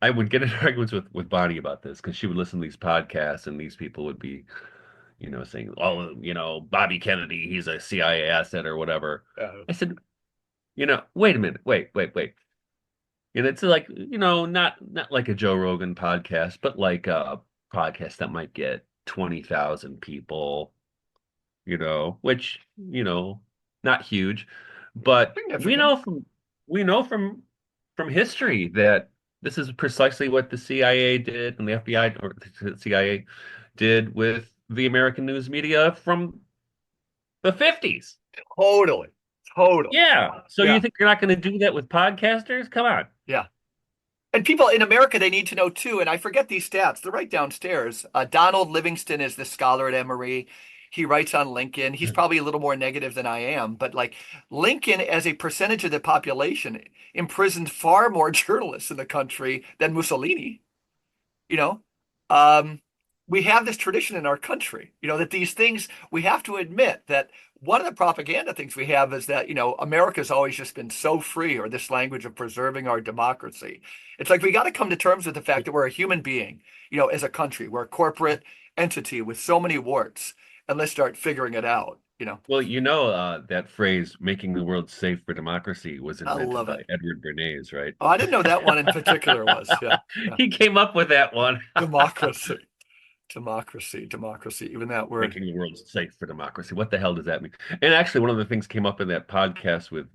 I would get in arguments with Bonnie about this because she would listen to these podcasts and these people would be, saying, "Oh, Bobby Kennedy, he's a CIA asset or whatever." I said, wait a minute, wait. And it's like, not like a Joe Rogan podcast, but like a podcast that might get 20,000 people, which, not huge. But we Significant. know from we know from history that this is precisely what the CIA did and the FBI or the CIA did with the American news media from the 50s. Totally. Totally. Yeah. So you Yeah. think you're not going to do that with podcasters? Come on. Yeah. And people in America, they need to know too, and I forget these stats. They're right downstairs. Donald Livingston is the scholar at Emory. He writes on Lincoln. He's probably a little more negative than I am, but like Lincoln, as a percentage of the population, imprisoned far more journalists in the country than Mussolini. You know, um, we have this tradition in our country, that these things, we have to admit that one of the propaganda things we have is that, America's always just been so free, or this language of preserving our democracy. It's like we got to come to terms with the fact that we're a human being, as a country. We're a corporate entity with so many warts, and let's start figuring it out. Well, that phrase, making the world safe for democracy, was I invented love by it. Edward Bernays, right? Oh, I didn't know that one in particular was. Yeah. Yeah. He came up with that one. Democracy, democracy, democracy, even that word. Making the world safe for democracy. What the hell does that mean? And actually, one of the things came up in that podcast with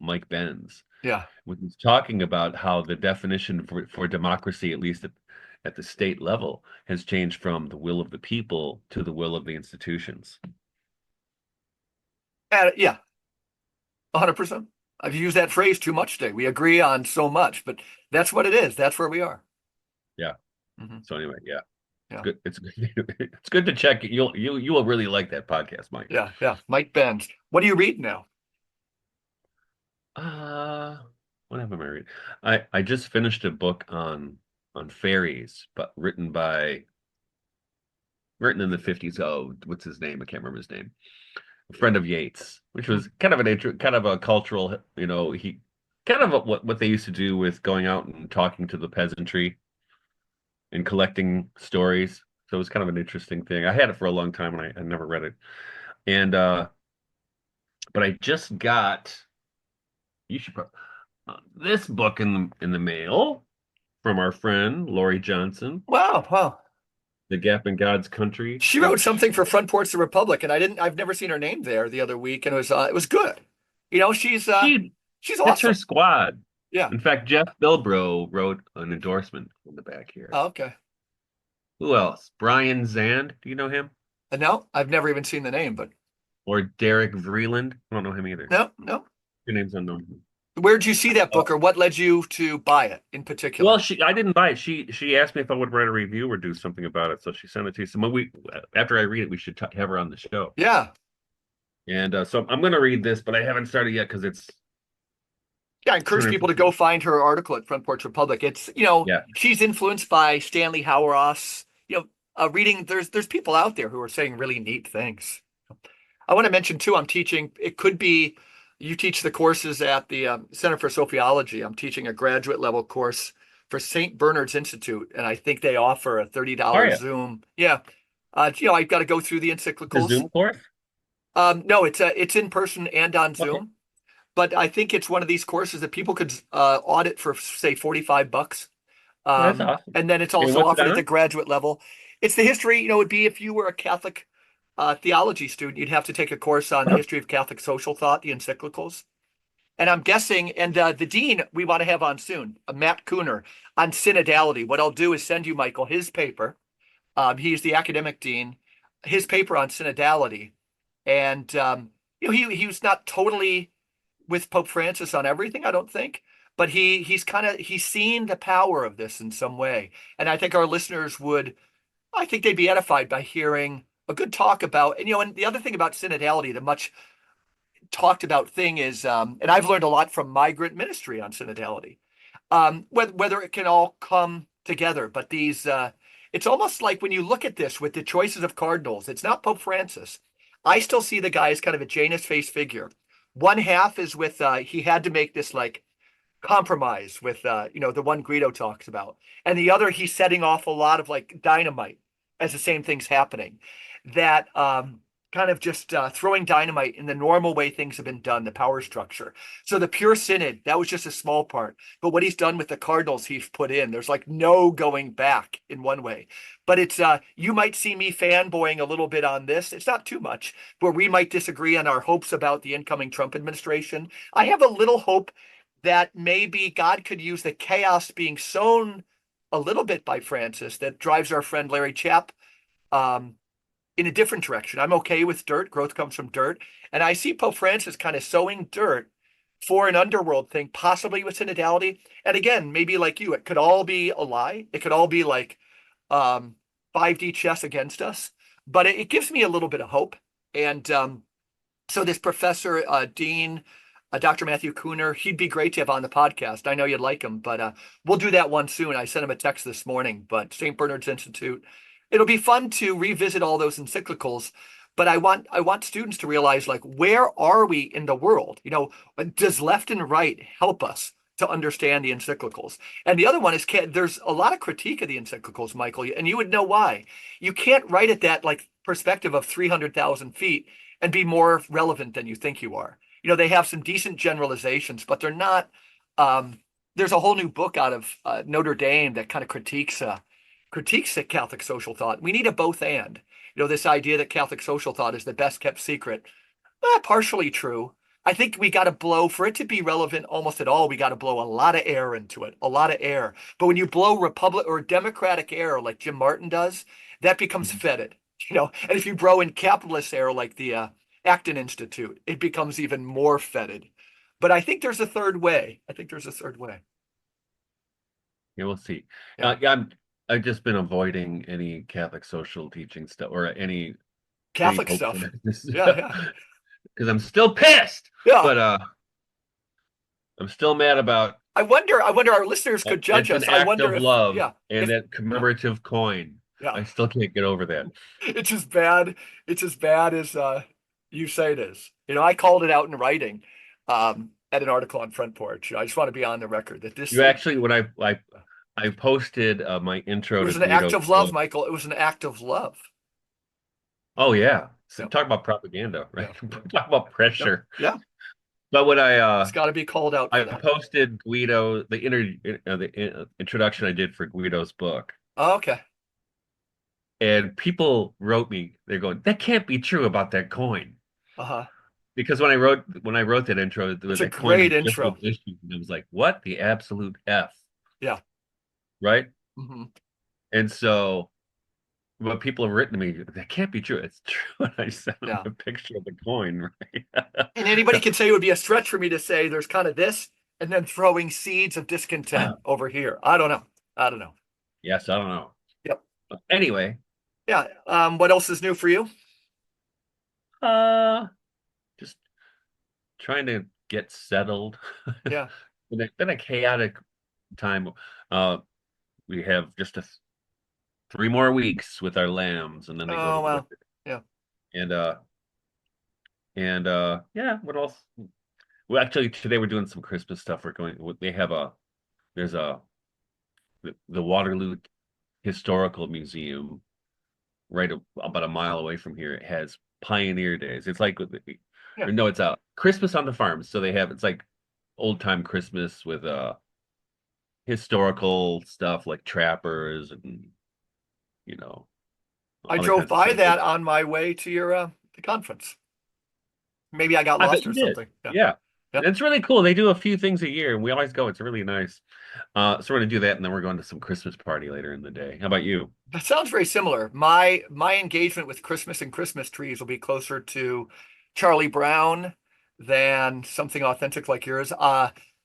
Mike Benz, Yeah. when he's talking about how the definition for democracy, at least at the state level, has changed from the will of the people to the will of the institutions. Yeah, 100%. I've used that phrase too much today. We agree on so much, but that's what it is. That's where we are. Yeah. Hmm. So anyway, yeah. It's Yeah. good. It's good. It's good to check. You will really like that podcast, Mike. Yeah. Yeah. Mike Benz. What do you read now? Uh, what have I read? I just finished a book on fairies, but written in the 50s. Oh, what's his name? I can't remember his name. A friend of Yeats, which Hmm. was kind of a cultural, he kind of what they used to do with going out and talking to the peasantry and collecting stories. So it was kind of an interesting thing. I had it for a long time and I never read it. And but I just got you should probably this book in the mail from our friend Lori Johnson, Wow. Wow. The Gap in God's Country, She wrote which something for Front Porch the Republic, and I've never seen her name there the other week, and it was good. she She's it's her awesome. squad. Yeah. In fact, Jeff Bilbro wrote an endorsement in the back here. Oh, okay. Who else? Brian Zand, do you know him? No, I've never even seen the name, but Or Derek Vreeland? I don't know him either. no, no. Your name's unknown. Where'd you see that Uh, book, or what led you to buy it in well, particular? I didn't buy it. She asked me if I would write a review or do something about it, so she sent it to you. So when after I read it, we should have her on the show. Yeah. And so I'm going to read this, but I haven't started yet because it's Yeah, I encourage people to 250. go find her article at Front Porch Republic. It's, Yeah. she's influenced by Stanley Hauerwas. Reading, there's people out there who are saying really neat things. I want to mention too, I'm teaching, it could be you teach the courses at the Center for Sophiology. I'm teaching a graduate level course for St. Bernard's Institute, and I think they offer a How are $30 you? Zoom. Yeah. I've got to go through the The encyclicals. Zoom course? No, it's in person and on Okay. Zoom, but I think it's one of these courses that people could audit for say $45. Well, that's awesome. And then it's And also what's it offered at the on? graduate level. It's the history, it'd be if you were a Catholic theology student, you'd have to take a course on the history of Catholic social thought, the encyclicals. And I'm guessing, and the dean we want to have on soon, Matt Kuhner, on synodality. What I'll do is send you, Michael, his paper. He's the academic dean, his paper on synodality. And, he was not totally with Pope Francis on everything, I don't think, but he's seen the power of this in some way. And I think our listeners would, I think they'd be edified by hearing a good talk about, and the other thing about synodality, the much talked about thing is, and I've learned a lot from migrant ministry on synodality, whether it can all come together. But it's almost like when you look at this with the choices of cardinals, it's not Pope Francis. I still see the guy as kind of a Janus face figure. One half is with, he had to make this like compromise with, the one Guido talks about. And the other, he's setting off a lot of like dynamite as the same thing's happening. That kind of just throwing dynamite in the normal way things have been done, the power structure. So the pure synod, that was just a small part. But what he's done with the cardinals he's put in, there's like no going back in one way. But it's you might see me fanboying a little bit on this. It's not too much, where we might disagree on our hopes about the incoming Trump administration. I have a little hope that maybe God could use the chaos being sown a little bit by Francis that drives our friend Larry Chapp um, in a different direction. I'm okay with dirt. Growth comes from dirt. And I see Pope Francis kind of sowing dirt for an underworld thing, possibly with synodality. And again, maybe like you, it could all be a lie. It could all be like um, 5D chess against us. But it gives me a little bit of hope. And so this professor, Dean, Dr. Matthew Kuhner, he'd be great to have on the podcast. I know you'd like him, but we'll do that one soon. I sent him a text this morning, but St. Bernard's Institute. It'll be fun to revisit all those encyclicals, but I want students to realize like where are we in the world? Does left and right help us to understand the encyclicals? And the other one is there's a lot of critique of the encyclicals, Michael, and you would know why. You can't write at that like perspective of 300,000 feet and be more relevant than you think you are. They have some decent generalizations, but they're not. There's a whole new book out of Notre Dame that kind of critiques the Catholic social thought. We need a both and. This idea that Catholic social thought is the best kept secret. Partially true. I think we got to blow for it to be relevant almost at all. We got to blow a lot of air into it, a lot of air. But when you blow Republic or Democratic air like Jim Martin does, that becomes Mhm. fetid. And if you blow in capitalist air like the Acton Institute, it becomes even more fetid. But I think there's a third way. I think there's a third way. Yeah, we'll see. Yeah. Yeah, I've just been avoiding any Catholic social teaching stuff or any Catholic Pope stuff. Francis Yeah, yeah. because I'm still pissed. Yeah. But I'm still mad about I wonder our listeners could judge it's an us. I act wonder of if, love yeah, and if, that yeah, commemorative coin. yeah. I still can't get over that. It's as bad. It's as bad as you say it is. I called it out in writing at an article on Front Porch. I just want to be on the record that You actually, when I posted my it intro to was an act Guido's of love, book. Michael. It was an act of love. Oh yeah, so Yeah, talk about propaganda, right? yeah, yeah, Talk about yeah, pressure. yeah. But when It's got to be called out I for that. posted Guido the introduction I did for Guido's book, Oh, okay. and people wrote me. They're going, "That can't be true about that coin," Uh-huh. because when I wrote that intro, It's a that coin great had just been intro. issued, and I was like, "What the absolute F?" Yeah. Right? Hmm. And so, what people have written to me, that can't be true. It's true. And I sent them Yeah. a picture of the coin, And anybody right? can say it would be a stretch for me to say there's kind of this and then throwing seeds of discontent over here. I don't know. I don't know. Yes, I don't know. Yep. But anyway, Yeah. What else is new for you? uh, just trying to get settled. Yeah. Been a chaotic time. Uh, we have just 3 more weeks with our lambs, and then they go to Oh, winter. well. Yeah. And And yeah, what else? Well, actually, today we're doing some Christmas stuff. They have there's the Waterloo Historical Museum about a mile away from here. It has Pioneer Days. It's like, Yeah. or no, it's Christmas on the farm. So it's like old time Christmas with historical stuff like trappers and you know I other drove kinds of by stuff. that on my way to your the conference. Maybe I got I bet lost you or did. something. Yeah. Yeah. Yeah. It's really cool. They do a few things a year and we always go. It's really nice. So we're gonna do that and then we're going to some Christmas party later in the day. How about you? That sounds very similar. My engagement with Christmas and Christmas trees will be closer to Charlie Brown than something authentic like yours.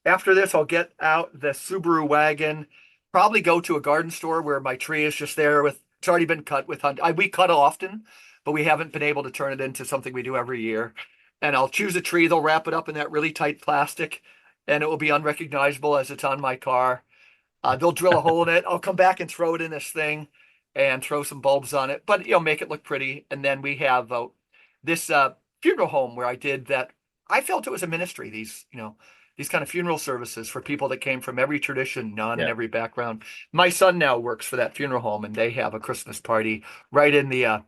After this, I'll get out the Subaru wagon, probably go to a garden store where my tree is just there with it's already been cut with hunt. We cut often, but we haven't been able to turn it into something we do every year. And I'll choose a tree. They'll wrap it up in that really tight plastic, and it will be unrecognizable as it's on my car. They'll drill a hole in it. I'll come back and throw it in this thing and throw some bulbs on it, but make it look pretty. And then we have this funeral home where I did that. I felt it was a ministry. These kind of funeral services for people that came from every tradition, none and Yeah. every background. My son now works for that funeral home, and they have a Christmas party right in the.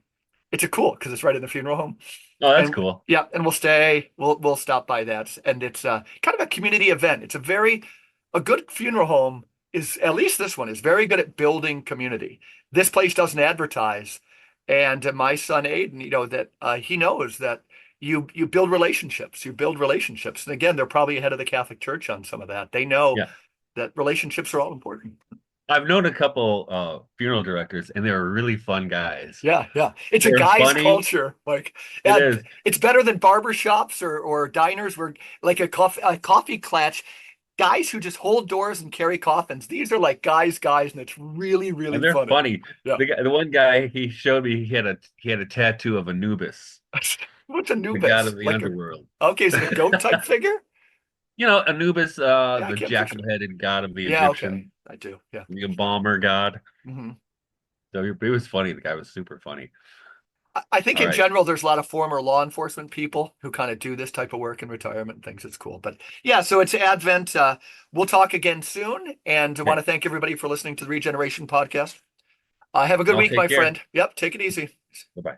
It's a cool because it's right in the funeral home, Oh, that's and cool. yeah, and we'll stay. We'll stop by that, and it's kind of a community event. It's a good funeral home is at least this one is very good at building community. This place doesn't advertise, and my son Aiden, that he knows that you build relationships. You build relationships, and again, they're probably ahead of the Catholic Church on some of that. They know Yeah. that relationships are all important. I've known a couple funeral directors and they're really fun guys. Yeah, yeah. It's a They're guy's funny. culture. Like, It uh, is. it's better than barber shops or diners where like a coffee clatch. Guys who just hold doors and carry coffins. These are like guys, and it's really, really And they're funny. funny. Yeah. The one guy he showed me he had a tattoo of Anubis, What's a the god Nubis? of the Like underworld. okay, is it a goat type figure? Anubis, Yeah, I the can't picture it. jackal-headed god of the Yeah, okay. Egyptian, I do. Yeah. the embalmer god. hmm So it was funny. The guy was super funny. I think All in right. general, there's a lot of former law enforcement people who kind of do this type of work in retirement and things. It's cool. But yeah, so it's Advent. We'll talk again soon. And I want Okay. to thank everybody for listening to the Regeneration Podcast. Have a good I'll week, take my care. friend. Yep, take it easy. Bye-bye.